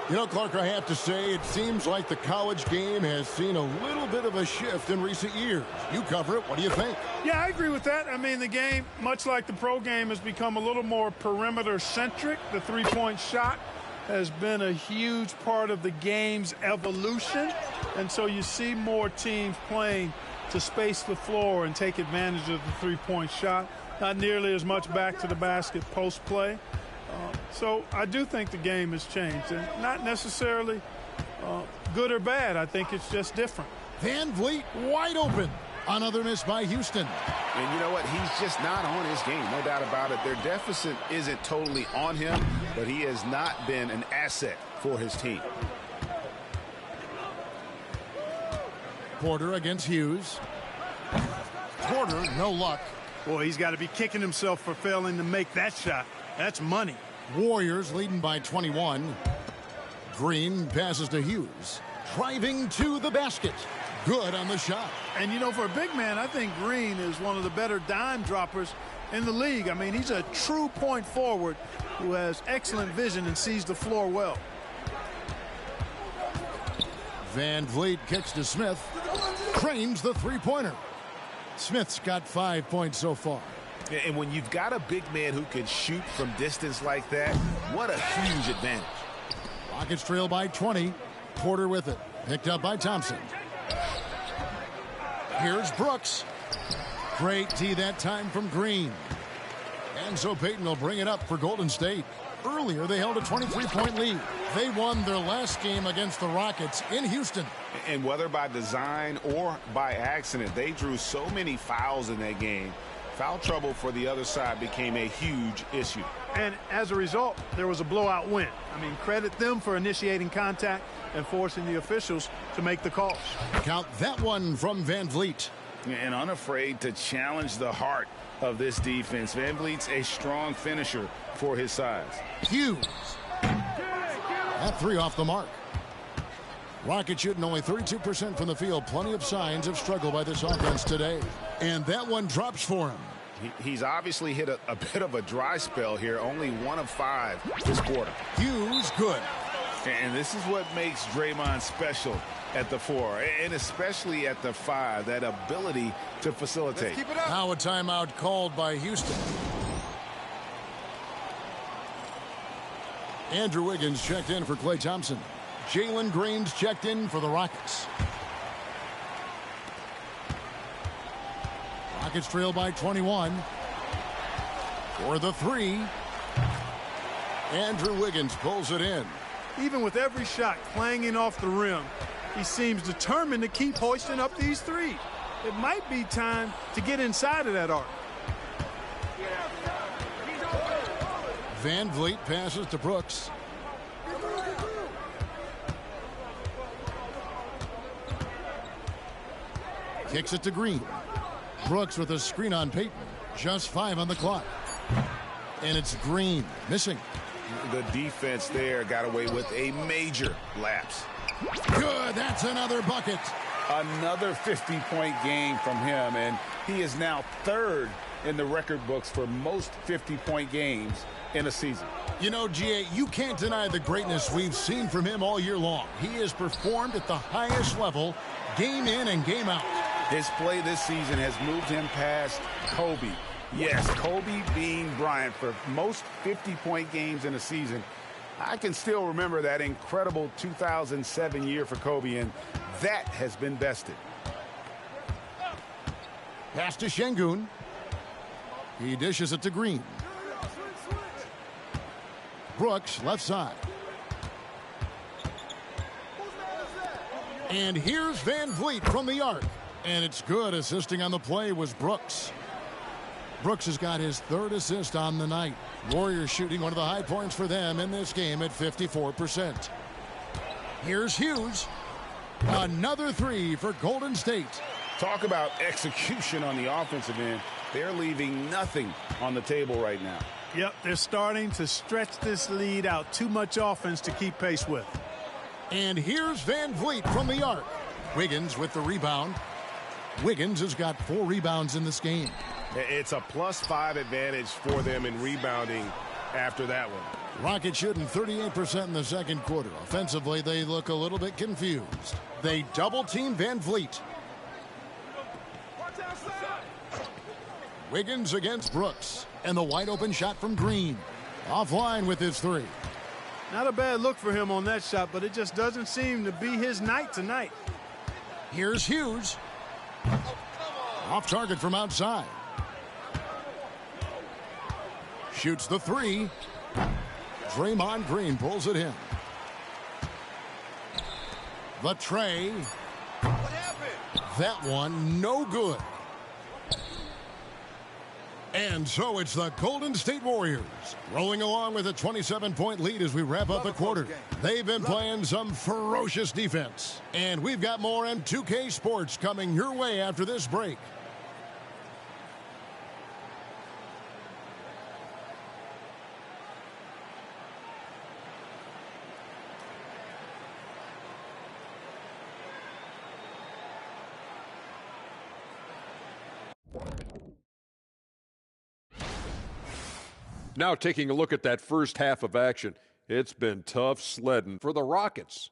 You know, Clark, I have to say, it seems like the college game has seen a little bit of a shift in recent years. You cover it. What do you think? Yeah, I agree with that. I mean, the game, much like the pro game, has become a little more perimeter-centric. The three-point shot has been a huge part of the game's evolution. And so you see more teams playing to space the floor and take advantage of the three-point shot. Not nearly as much back to the basket post play. So I do think the game has changed, and not necessarily good or bad. I think it's just different. Van Vliet wide open. Another miss by Houston. And you know what? He's just not on his game, no doubt about it. Their deficit isn't totally on him, but he has not been an asset for his team. Porter against Hughes. Porter, no luck. Boy, he's got to be kicking himself for failing to make that shot. That's money. Warriors leading by 21. Green passes to Hughes. Driving to the basket. Good on the shot. And, you know, for a big man, I think Green is one of the better dime droppers in the league. I mean, he's a true point forward who has excellent vision and sees the floor well. Van Vliet kicks to Smith. Cranes the three-pointer. Smith's got 5 points so far. And when you've got a big man who can shoot from distance like that, what a huge advantage. Rockets trail by 20. Porter with it. Picked up by Thompson. Here's Brooks. Great D that time from Green. And so Payton will bring it up for Golden State. Earlier, they held a 23-point lead. They won their last game against the Rockets in Houston. And whether by design or by accident, they drew so many fouls in that game. Foul trouble for the other side became a huge issue. And as a result, there was a blowout win. I mean, credit them for initiating contact and forcing the officials to make the calls. Count that one from Van Vliet. And unafraid to challenge the heart of this defense. Van Vliet's a strong finisher for his size. Hughes. That three off the mark. Rockets shooting only 32% from the field. Plenty of signs of struggle by this offense today. And that one drops for him. He's obviously hit a bit of a dry spell here. Only 1 of 5 this quarter. Hughes good. And this is what makes Draymond special at the 4, and especially at the 5, that ability to facilitate. Now a timeout called by Houston. Andrew Wiggins checked in for Klay Thompson. Jalen Green's checked in for the Rockets. Rockets trail by 21. For the 3. Andrew Wiggins pulls it in. Even with every shot clanging off the rim, he seems determined to keep hoisting up these threes. It might be time to get inside of that arc. Van Vliet passes to Brooks. Kicks it to Green. Brooks with a screen on Payton. Just 5 on the clock. And it's Green missing. The defense there got away with a major lapse. Good. That's another bucket. Another 50-point game from him, and he is now 3rd in the record books for most 50-point games in a season. You know, G.A., you can't deny the greatness we've seen from him all year long. He has performed at the highest level, game in and game out. His play this season has moved him past Kobe. Yes, Kobe being Bryant for most 50-point games in a season. I can still remember that incredible 2007 year for Kobe, and that has been bested. Pass to Şengün. He dishes it to Green. Brooks, left side. And here's Van Vliet from the arc. And it's good. Assisting on the play was Brooks. Brooks has got his 3rd assist on the night. Warriors shooting one of the high points for them in this game at 54%. Here's Hughes. Another 3 for Golden State. Talk about execution on the offensive end. They're leaving nothing on the table right now. Yep, they're starting to stretch this lead out. Too much offense to keep pace with. And here's Van Vliet from the arc. Wiggins with the rebound. Wiggins has got 4 rebounds in this game. It's a +5 advantage for them in rebounding after that one. Rockets shooting 38% in the second quarter. Offensively, they look a little bit confused. They double-team Van Vliet. Wiggins against Brooks. And the wide-open shot from Green. Offline with his 3. Not a bad look for him on that shot, but it just doesn't seem to be his night tonight. Here's Hughes. Off target from outside. Shoots the 3. Draymond Green pulls it in. The tray. That one no good. And so it's the Golden State Warriors rolling along with a 27-point lead as we wrap up the quarter. They've been playing some ferocious defense. And we've got more on 2K Sports coming your way after this break. Now taking a look at that first half of action. It's been tough sledding for the Rockets.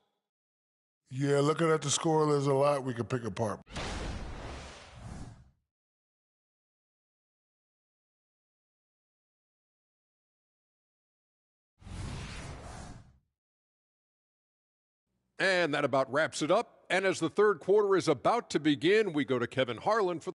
Yeah, looking at the score, there's a lot we can pick apart. And that about wraps it up. And as the third quarter is about to begin, we go to Kevin Harlan for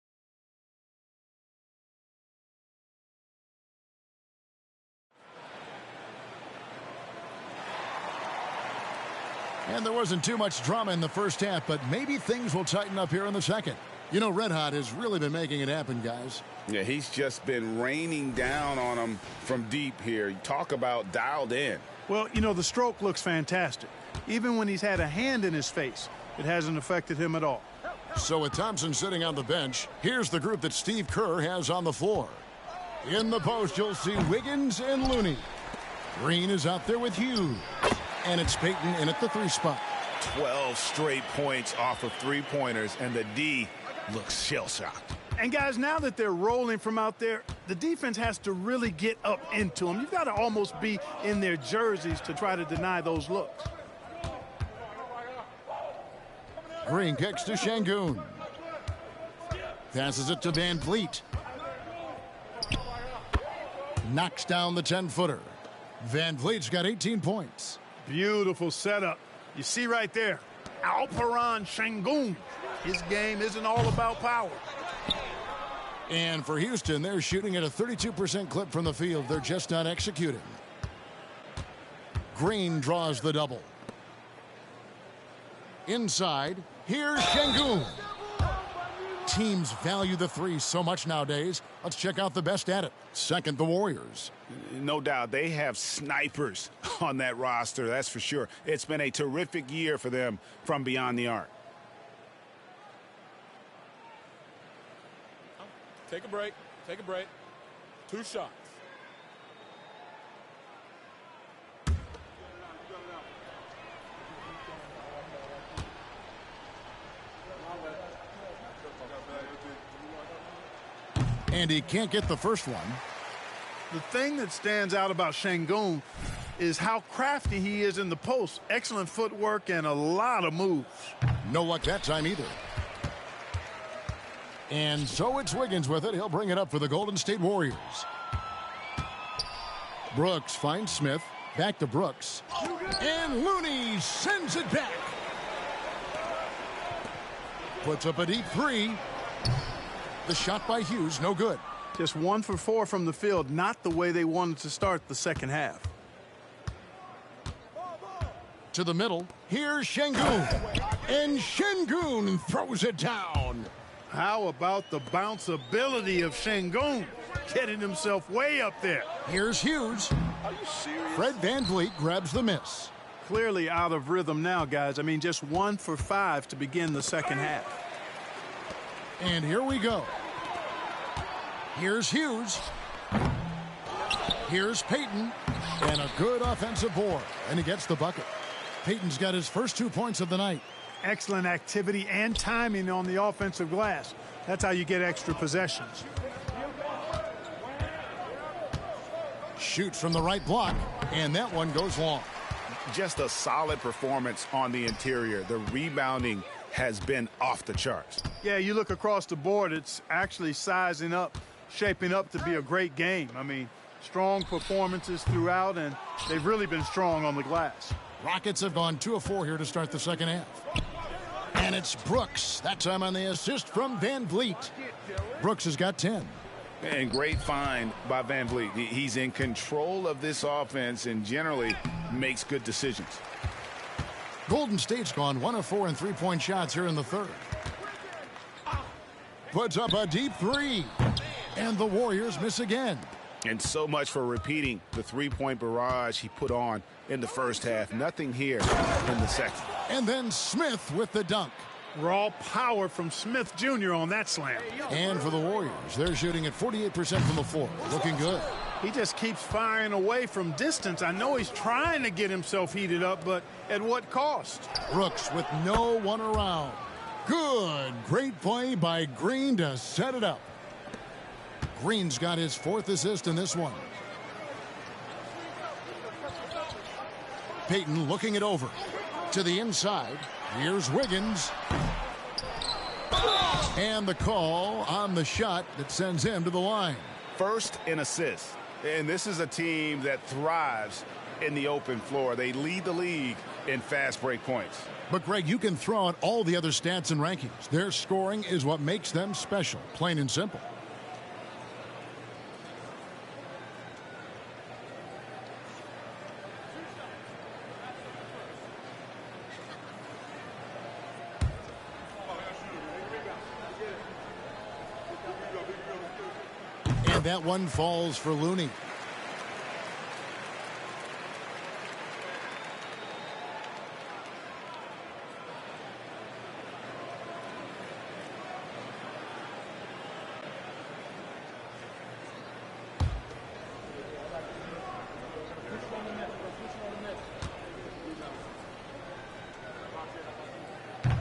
And there wasn't too much drama in the first half, but maybe things will tighten up here in the second. You know, Red Hot has really been making it happen, guys. Yeah, he's just been raining down on them from deep here. Talk about dialed in. Well, you know, the stroke looks fantastic. Even when he's had a hand in his face, it hasn't affected him at all. So with Thompson sitting on the bench, here's the group that Steve Kerr has on the floor. In the post, you'll see Wiggins and Looney. Green is out there with Hughes. And it's Payton in at the 3 spot. 12 straight points off of 3-pointers, and the D looks shell-shocked. And guys, now that they're rolling from out there, the defense has to really get up into them. You've got to almost be in their jerseys to try to deny those looks. Green kicks to Şengün. Passes it to Van Vliet. Knocks down the 10-footer. Van Vliet's got 18 points. Beautiful setup. You see right there, Alperen Şengün. His game isn't all about power. And for Houston, they're shooting at a 32% clip from the field. They're just not executing. Green draws the double. Inside, here's Şengün. Teams value the three so much nowadays. Let's check out the best at it. Second, the Warriors. No doubt they have snipers on that roster, that's for sure. It's been a terrific year for them from beyond the arc. Take a break. Take a break. 2 shots. And he can't get the first one. The thing that stands out about Şengün is how crafty he is in the post. Excellent footwork and a lot of moves. No luck that time either. And so it's Wiggins with it. He'll bring it up for the Golden State Warriors. Brooks finds Smith. Back to Brooks. And Looney sends it back. Puts up a deep three. The shot by Hughes, no good. Just 1 for 4 from the field, not the way they wanted to start the second half. To the middle, here's Şengün. And Şengün throws it down. How about the bounceability of Şengün, getting himself way up there. Here's Hughes. Are you serious? Fred VanVleet grabs the miss. Clearly out of rhythm now, guys. I mean, just 1 for 5 to begin the second half. And here we go. Here's Hughes. Here's Payton. And a good offensive board. And he gets the bucket. Payton's got his first 2 points of the night. Excellent activity and timing on the offensive glass. That's how you get extra possessions. Shoots from the right block. And that one goes long. Just a solid performance on the interior. The rebounding has been off the charts. Yeah, you look across the board, it's actually sizing up, shaping up to be a great game. I mean, strong performances throughout, and they've really been strong on the glass. Rockets have gone 2 of 4 here to start the second half. And it's Brooks, that time on the assist from Van Vliet. Brooks has got 10. And great find by Van Vliet. He's in control of this offense and generally makes good decisions. Golden State's gone 1 of 4 in three-point shots here in the third. Puts up a deep three. And the Warriors miss again. And so much for repeating the three-point barrage he put on in the first half. Nothing here in the second. And then Smith with the dunk. Raw power from Smith Jr. on that slam. And for the Warriors, they're shooting at 48% from the floor. Looking good. He just keeps firing away from distance. I know he's trying to get himself heated up, but at what cost? Brooks with no one around. Good. Great play by Green to set it up. Green's got his 4th assist in this one. Payton looking it over. To the inside. Here's Wiggins. And the call on the shot that sends him to the line. First in assists. And this is a team that thrives in the open floor. They lead the league in fast break points. But, Greg, you can throw out all the other stats and rankings. Their scoring is what makes them special, plain and simple. And that one falls for Looney.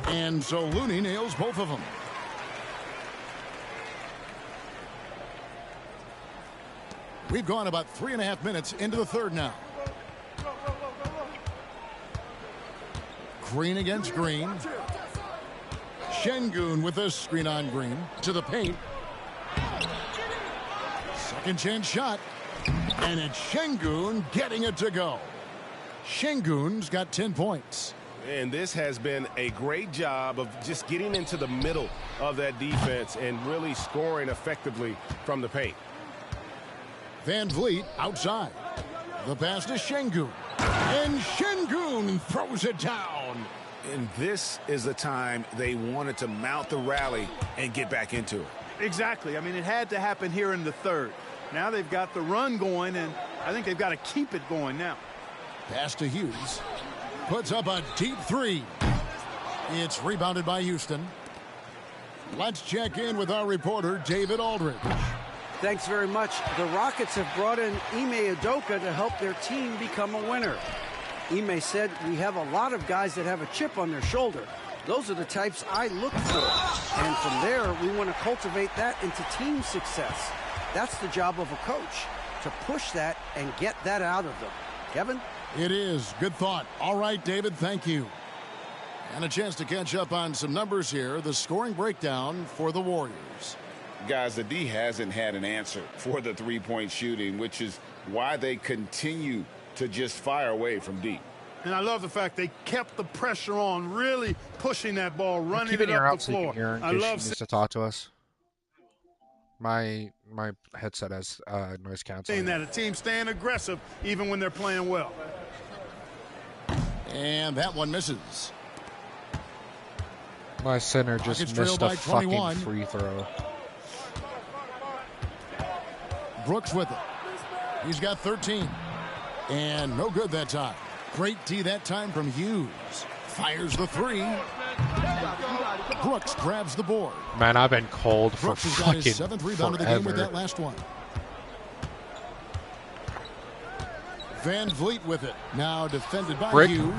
And so Looney nails both of them. We've gone about 3.5 minutes into the third now. Green against Green. Şengün with a screen on Green to the paint. Second chance shot. And it's Şengün getting it to go. Şengün's got 10 points. And this has been a great job of just getting into the middle of that defense and really scoring effectively from the paint. Van Vliet outside. The pass to Şengün. And Şengün throws it down. And this is the time they wanted to mount the rally and get back into it. Exactly. I mean, it had to happen here in the third. Now they've got the run going, and I think they've got to keep it going now. Pass to Hughes. Puts up a deep three. It's rebounded by Houston. Let's check in with our reporter, David Aldridge. Thanks very much. The Rockets have brought in Ime Udoka to help their team become a winner. Ime said, we have a lot of guys that have a chip on their shoulder. Those are the types I look for. And from there, we want to cultivate that into team success. That's the job of a coach, to push that and get that out of them. Kevin? It is. Good thought. All right, David, thank you. And a chance to catch up on some numbers here. The scoring breakdown for the Warriors. Guys, the D hasn't had an answer for the three-point shooting, which is why they continue to just fire away from deep. And I love the fact they kept the pressure on, really pushing that ball, running Keep it it up out the so you floor. can hear in I case she love needs to talk to us. My headset has noise seeing canceling. that a team staying aggressive even when they're playing well. And that one misses. My center just Rockets missed trail a by 21. fucking free throw. Brooks with it. He's got 13. And no good that time. Great D that time from Hughes. Fires the three. Brooks grabs the board. Man, I've been cold for Brooks has got fucking his 7th rebound of the game with forever. that last one. Van Vliet with it. Now defended by Brick. Hughes.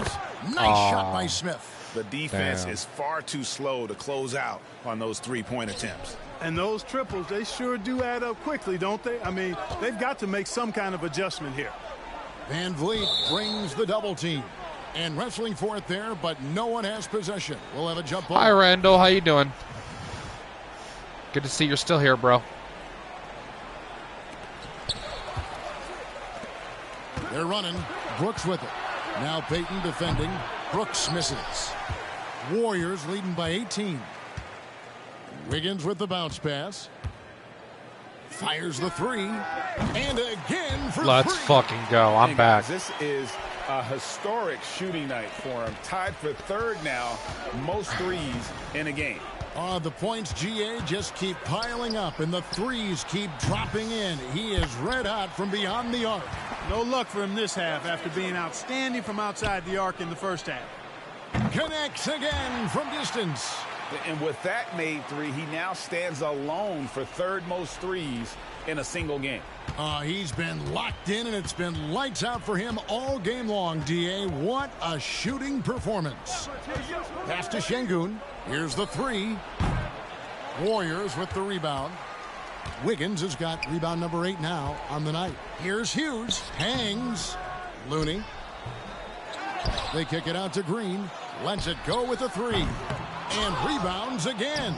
Nice shot by Smith. The defense Damn. is far too slow to close out on those three-point attempts. And those triples, they sure do add up quickly, don't they? I mean, they've got to make some kind of adjustment here. Van Vliet brings the double team. And wrestling for it there, but no one has possession. We'll have a jump ball. Hi, Randall. How you doing? Good to see you're still here, bro. They're running. Brooks with it. Now Payton defending. Brooks misses. Warriors leading by 18. Wiggins with the bounce pass. Fires the three. And again for Let's three. fucking go. I'm back. This is a historic shooting night for him. Tied for third now, most threes in a game. The points, GA, just keep piling up, and the threes keep dropping in. He is red hot from beyond the arc. No luck for him this half after being outstanding from outside the arc in the first half. Connects again from distance. And with that made three, he now stands alone for third most threes in a single game. He's been locked in, and it's been lights out for him all game long, DA. What a shooting performance. Pass to Şengün. Here's the three. Warriors with the rebound. Wiggins has got rebound number 8 now on the night. Here's Hughes. Hangs. Looney. They kick it out to Green. Lets it go with the three. And rebounds again.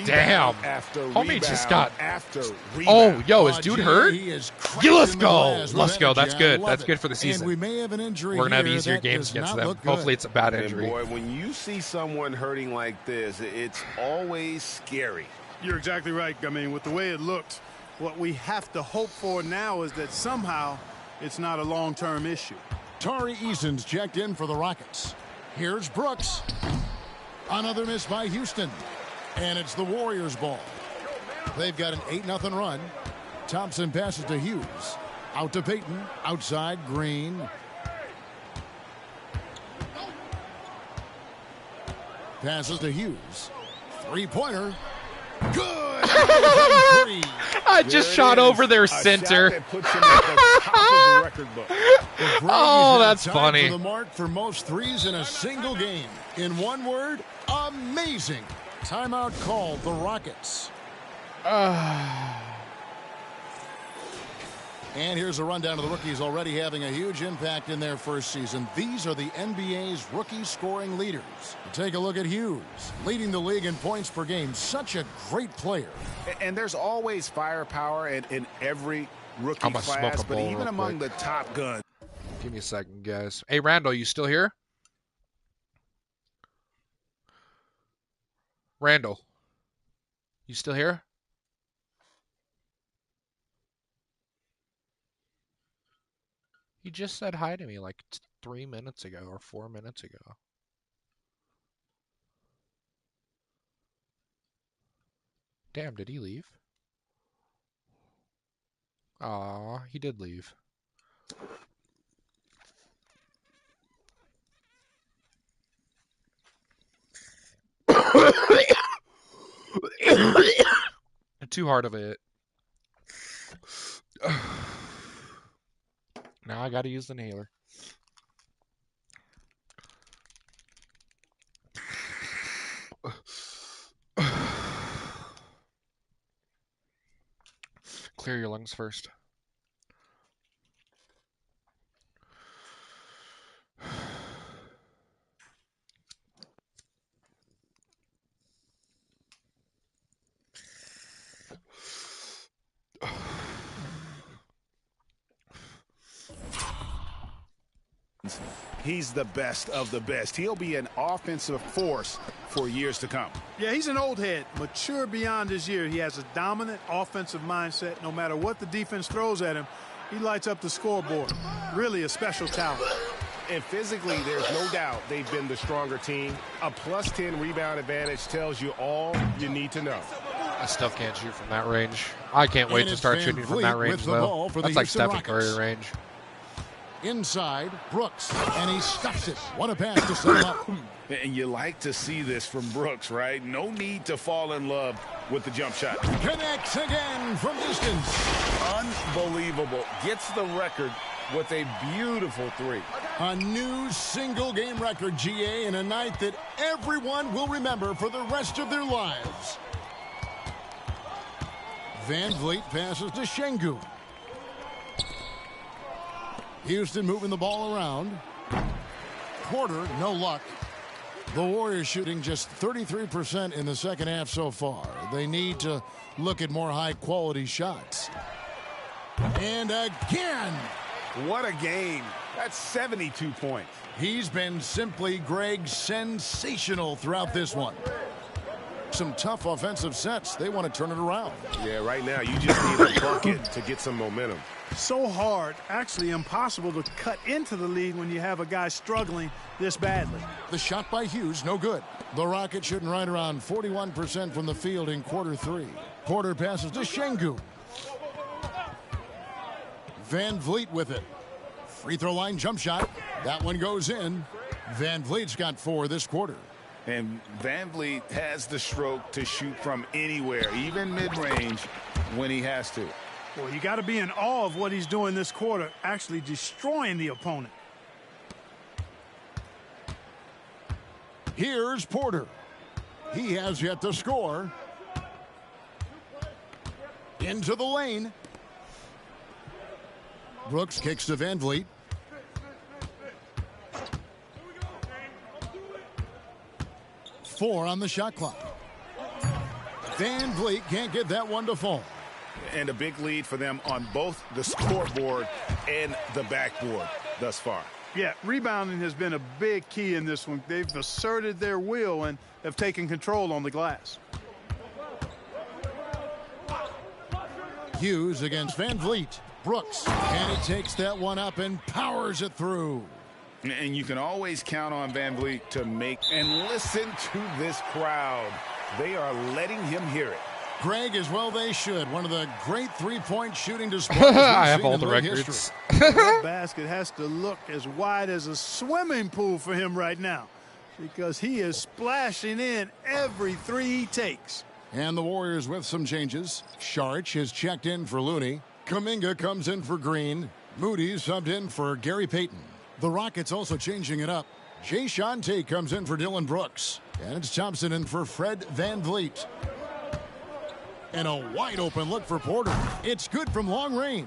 Damn. After Homie rebound just got. after rebound. Oh, yo, is dude hurt? He is Yeah, let's cracking the go. glass with Let's go. energy. That's I good. love That's it. good for the season. And we may have an injury We're going to have here easier that games does against not them. look good. Hopefully it's a bad And injury. boy, when you see someone hurting like this, it's always scary. You're exactly right. I mean, with the way it looked, what we have to hope for now is that somehow it's not a long-term issue. Tari Eason's checked in for the Rockets. Here's Brooks. Another miss by Houston. And it's the Warriors' ball. They've got an 8-0 run. Thompson passes to Hughes. Out to Payton. Outside, Green. Passes to Hughes. Three-pointer. Good. I just shot over their center. Oh, that's funny. For the mark for most threes in a single game. In one word, amazing. Timeout called the Rockets. And here's a rundown of the rookies already having a huge impact in their first season. These are the NBA's rookie scoring leaders. Take a look at Hughes, leading the league in points per game. Such a great player. And there's always firepower in every rookie class, but even among the top guns. Give me a second, guys. Hey, Randall, you still here? Randall, you still here? He just said hi to me like 3 minutes ago or 4 minutes ago. Damn, did he leave? Aw, he did leave. Too hard of it. Now I gotta use the inhaler. Clear your lungs first. He's the best of the best. He'll be an offensive force for years to come. Yeah, he's an old head, mature beyond his year. He has a dominant offensive mindset. No matter what the defense throws at him, he lights up the scoreboard. Really a special talent. And physically, there's no doubt they've been the stronger team. A plus 10 rebound advantage tells you all you need to know. I still can't shoot from that range. I can't wait to start shooting from that range, though. That's like Stephen Curry range. Inside, Brooks, and he stuffs it. What a pass to set him up. And you like to see this from Brooks, right? No need to fall in love with the jump shot. Connects again from distance. Unbelievable. Gets the record with a beautiful three. A new single-game record, GA, in a night that everyone will remember for the rest of their lives. Van Vliet passes to Şengün. Houston moving the ball around. Porter, no luck. The Warriors shooting just 33% in the second half so far. They need to look at more high-quality shots. And again. What a game. That's 72 points. He's been simply, Greg, sensational throughout this one. Some tough offensive sets. They want to turn it around. Yeah, right now you just need a bucket to get some momentum. So hard, actually impossible to cut into the lead when you have a guy struggling this badly. The shot by Hughes, no good. The Rockets shooting right around 41% from the field in quarter three. Porter passes to Şengün. Van Vliet with it. Free throw line jump shot. That one goes in. Van Vliet's got 4 this quarter. And Van Vliet has the stroke to shoot from anywhere, even mid-range, when he has to. Well, you got to be in awe of what he's doing this quarter, actually destroying the opponent. Here's Porter. He has yet to score. Into the lane. Brooks kicks to Van Vliet. Four on the shot clock. Van Vliet can't get that one to fall. And a big lead for them on both the scoreboard and the backboard thus far. Yeah, rebounding has been a big key in this one. They've asserted their will and have taken control on the glass. Hughes against Van Vliet. Brooks, and he takes that one up and powers it through. And you can always count on Van Vliet to make, and listen to this crowd. They are letting him hear it. Greg, as well they should. One of the great three-point shooting displays I have all the records. That basket has to look as wide as a swimming pool for him right now, because he is splashing in every three he takes. And the Warriors with some changes. Saric has checked in for Looney. Kuminga comes in for Green. Moody subbed in for Gary Payton. The Rockets also changing it up. Jay Shante comes in for Dylan Brooks. And it's Thompson in for Fred Van Vliet. And a wide open look for Porter. It's good from long range.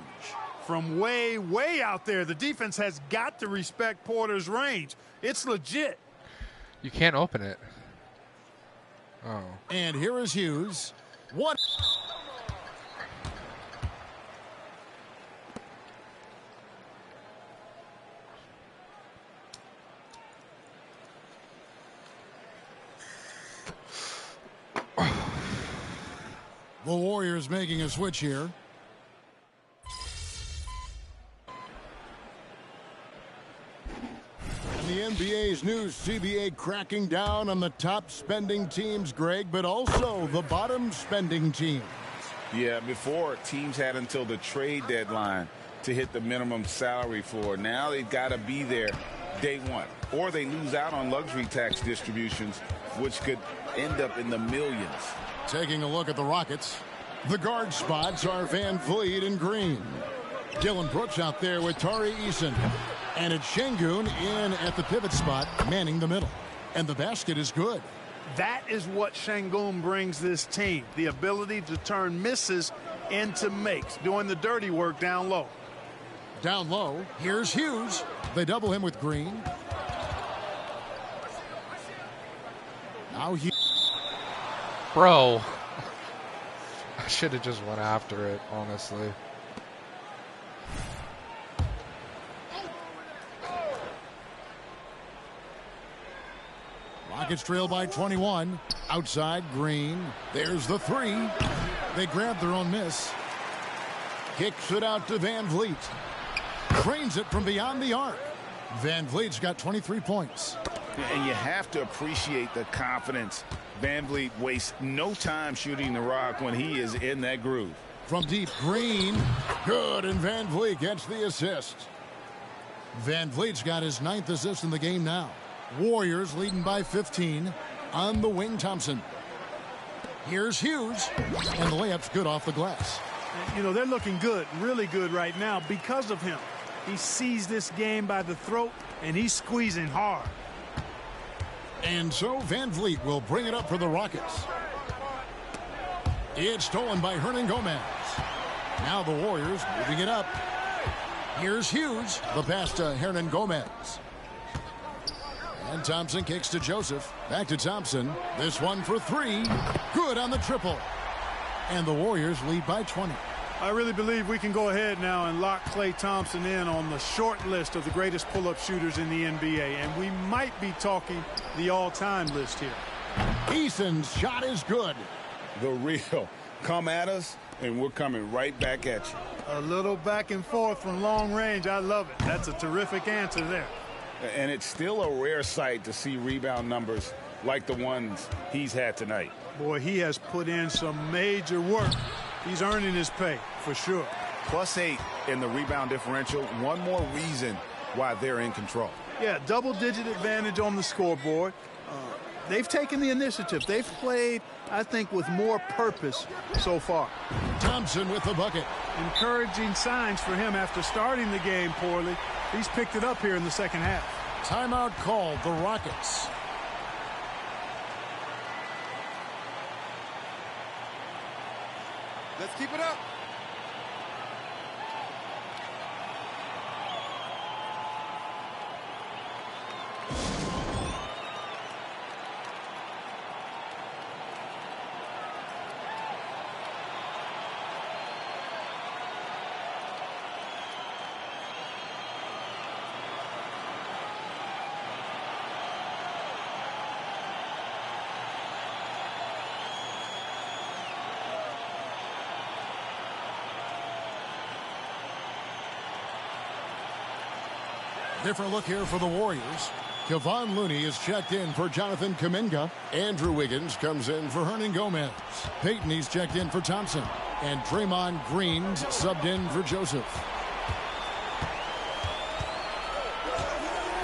from way, way out there. The defense has got to respect Porter's range. It's legit. You can't open it. Oh. And here is Hughes. What? The Warriors making a switch here. And the NBA's new CBA cracking down on the top spending teams, Greg, but also the bottom spending teams. Yeah, before teams had until the trade deadline to hit the minimum salary floor. Now they've got to be there day one, or they lose out on luxury tax distributions, which could end up in the millions. Taking a look at the Rockets, the guard spots are Van Vliet and Green. Dylan Brooks out there with Tari Eason. And it's Şengün in at the pivot spot, manning the middle. And the basket is good. That is what Şengün brings this team, the ability to turn misses into makes, doing the dirty work down low. Down low, here's Hughes. They double him with Green. Now he... Bro. I should have just went after it, honestly. Rockets trail by 21. Outside, Green. There's the three. They grab their own miss. Kicks it out to Van Vliet. Trains it from beyond the arc. Van Vliet's got 23 points. And you have to appreciate the confidence. Van Vliet wastes no time shooting the rock when he is in that groove. From deep, Green. Good, and Van Vliet gets the assist. Van Vliet's got his 9th assist in the game now. Warriors leading by 15. On the wing, Thompson. Here's Hughes. And the layup's good off the glass. You know, they're looking good, really good right now because of him. He sees this game by the throat, and he's squeezing hard. And so Van Vliet will bring it up for the Rockets. It's stolen by Hernan Gomez. Now the Warriors moving it up. Here's Hughes. The pass to Hernan Gomez. And Thompson kicks to Joseph. Back to Thompson. This one for three. Good on the triple. And the Warriors lead by 20. I really believe we can go ahead now and lock Klay Thompson in on the short list of the greatest pull-up shooters in the NBA. And we might be talking the all-time list here. Eason's shot is good. The real. Come at us, and we're coming right back at you. A little back and forth from long range. I love it. That's a terrific answer there. And it's still a rare sight to see rebound numbers like the ones he's had tonight. Boy, he has put in some major work. He's earning his pay, for sure. +8 in the rebound differential. One more reason why they're in control. Yeah, double-digit advantage on the scoreboard. They've taken the initiative. They've played, I think, with more purpose so far. Thompson with the bucket. Encouraging signs for him after starting the game poorly. He's picked it up here in the second half. Timeout called, the Rockets. Let's keep it up. Different look here for the Warriors. Kevon Looney is checked in for Jonathan Kuminga. Andrew Wiggins comes in for Hernan Gomez. Peyton, he's checked in for Thompson. And Draymond Green's subbed in for Joseph.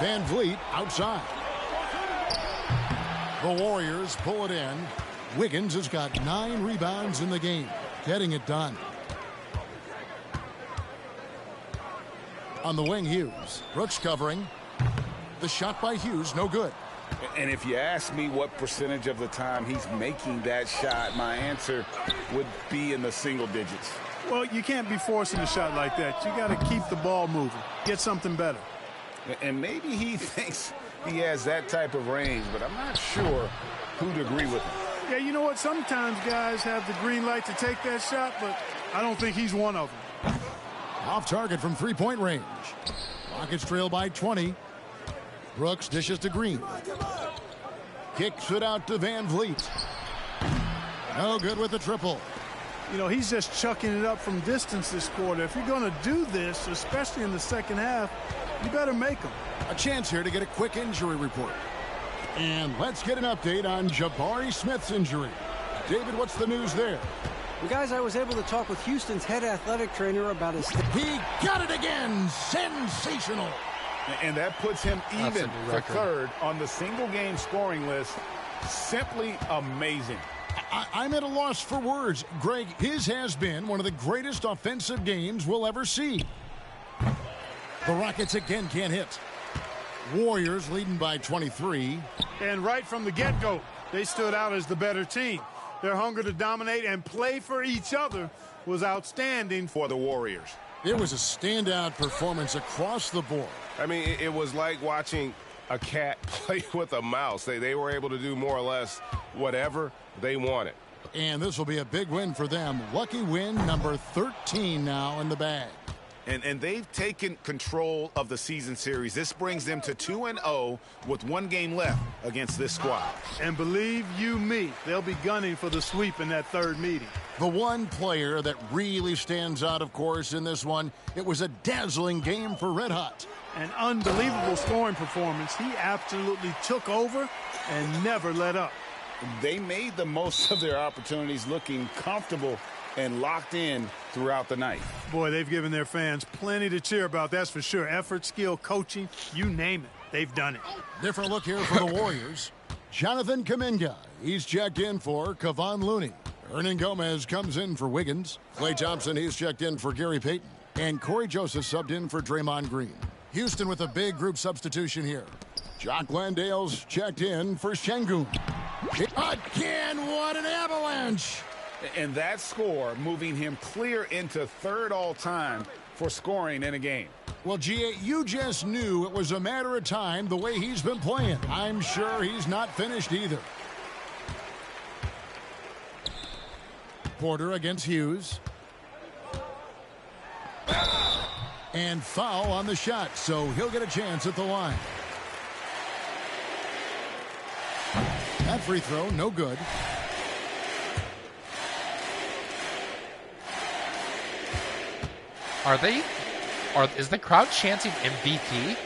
Van Vliet outside. The Warriors pull it in. Wiggins has got 9 rebounds in the game, getting it done. On the wing, Hughes. Brooks covering. The shot by Hughes, no good. And if you ask me what percentage of the time he's making that shot, my answer would be in the single digits. Well, you can't be forcing a shot like that. You got to keep the ball moving, get something better. And maybe he thinks he has that type of range, but I'm not sure who'd agree with him. Yeah, you know what? Sometimes guys have the green light to take that shot, but I don't think he's one of them. Off target from three-point range. Rockets trail by 20. Brooks dishes to Green. Kicks it out to Van Vliet. No good with the triple. You know, he's just chucking it up from distance this quarter. If you're going to do this, especially in the second half, you better make them. A chance here to get a quick injury report. And let's get an update on Jabari Smith's injury. David, what's the news there? Well, guys, I was able to talk with Houston's head athletic trainer about his... He got it again! Sensational! And that puts him even for third on the single-game scoring list. Simply amazing. I'm at a loss for words. Greg, his has been one of the greatest offensive games we'll ever see. The Rockets again can't hit. Warriors leading by 23. And right from the get-go, they stood out as the better team. Their hunger to dominate and play for each other was outstanding for the Warriors. It was a standout performance across the board. I mean, it was like watching a cat play with a mouse. They were able to do more or less whatever they wanted. And this will be a big win for them. Lucky win number 13 now in the bag. And they've taken control of the season series. This brings them to 2-0 with one game left against this squad. And believe you me, they'll be gunning for the sweep in that third meeting. The one player that really stands out, of course, in this one, it was a dazzling game for Red Hot. An unbelievable scoring performance. He absolutely took over and never let up. They made the most of their opportunities, looking comfortable and locked in throughout the night. Boy, they've given their fans plenty to cheer about, that's for sure. Effort, skill, coaching, you name it, they've done it. Different look here for the Warriors. Jonathan Kuminga, he's checked in for Kevon Looney. Hernan Gomez comes in for Wiggins. Klay Thompson, he's checked in for Gary Payton. And Corey Joseph subbed in for Draymond Green. Houston with a big group substitution here. Jock Landale's checked in for Şengün. Again, what an avalanche! And that score moving him clear into third all-time for scoring in a game. Well, G.A., you just knew it was a matter of time the way he's been playing. I'm sure he's not finished either. Porter against Hughes. And foul on the shot, so he'll get a chance at the line. That free throw, no good. Is the crowd chanting MVP?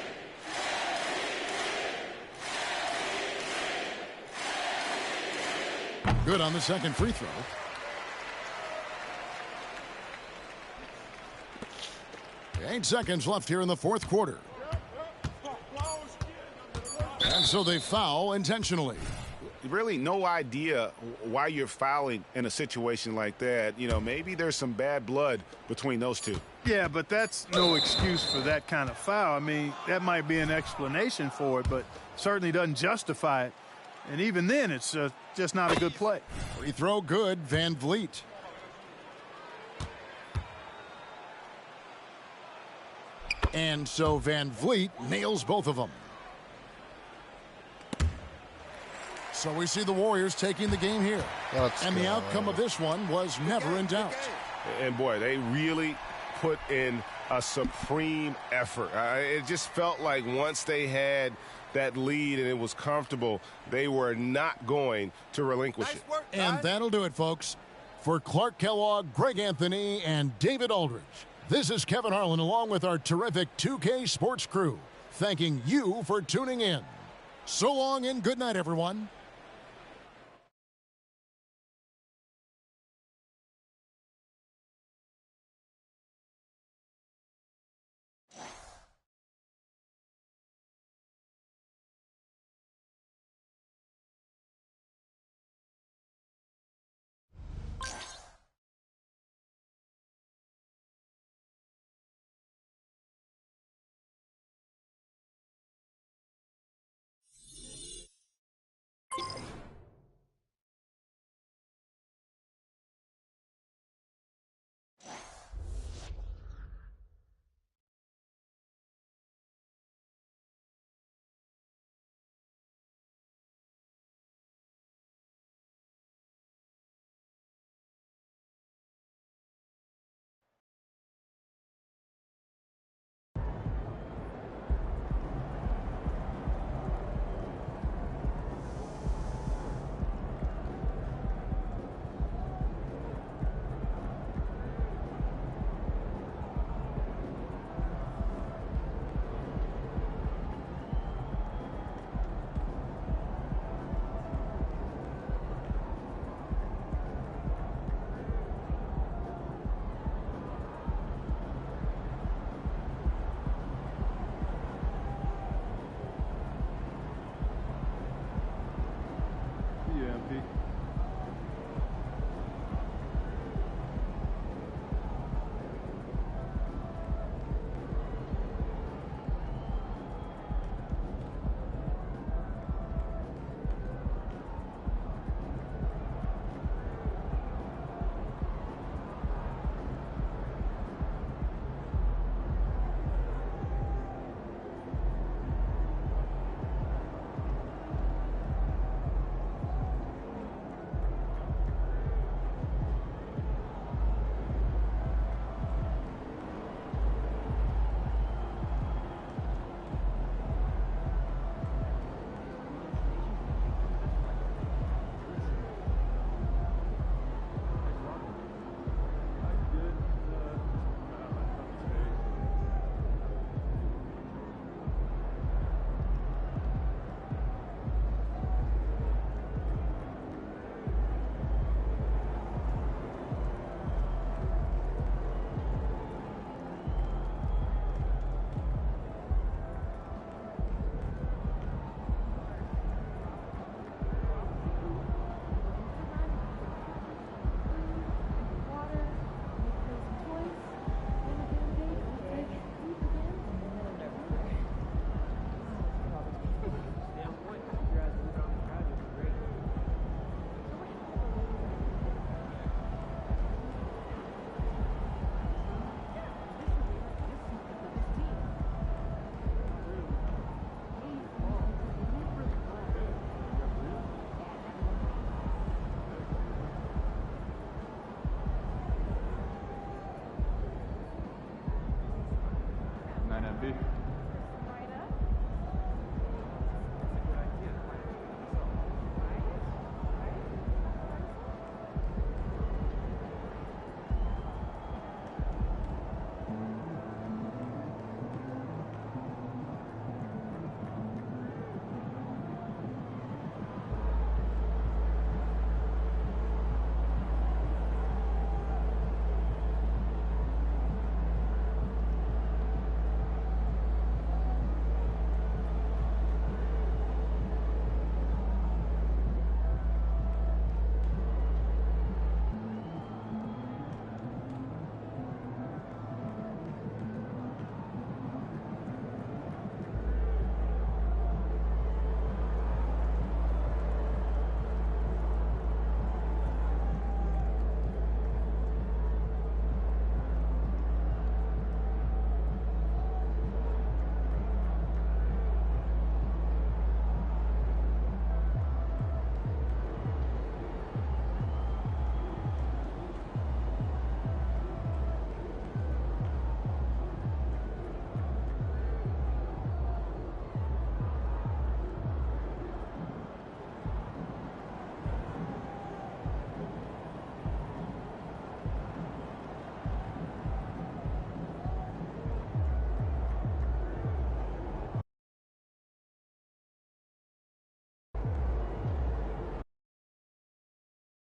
Good on the second free throw. Eight seconds left here in the fourth quarter. And so they foul intentionally. Really no idea why you're fouling in a situation like that. You know, maybe there's some bad blood between those two. Yeah, but that's no excuse for that kind of foul. I mean, that might be an explanation for it, but certainly doesn't justify it. And even then, it's just not a good play. Free throw good, Van Vliet. And so Van Vliet nails both of them. So we see the Warriors taking the game here. And the outcome of this one was never in doubt. And boy, they really put in a supreme effort. It just felt like once they had that lead and it was comfortable, they were not going to relinquish it. And that'll do it, folks. For Clark Kellogg, Greg Anthony, and David Aldridge, this is Kevin Harlan along with our terrific 2K Sports crew, thanking you for tuning in. So long and good night, everyone.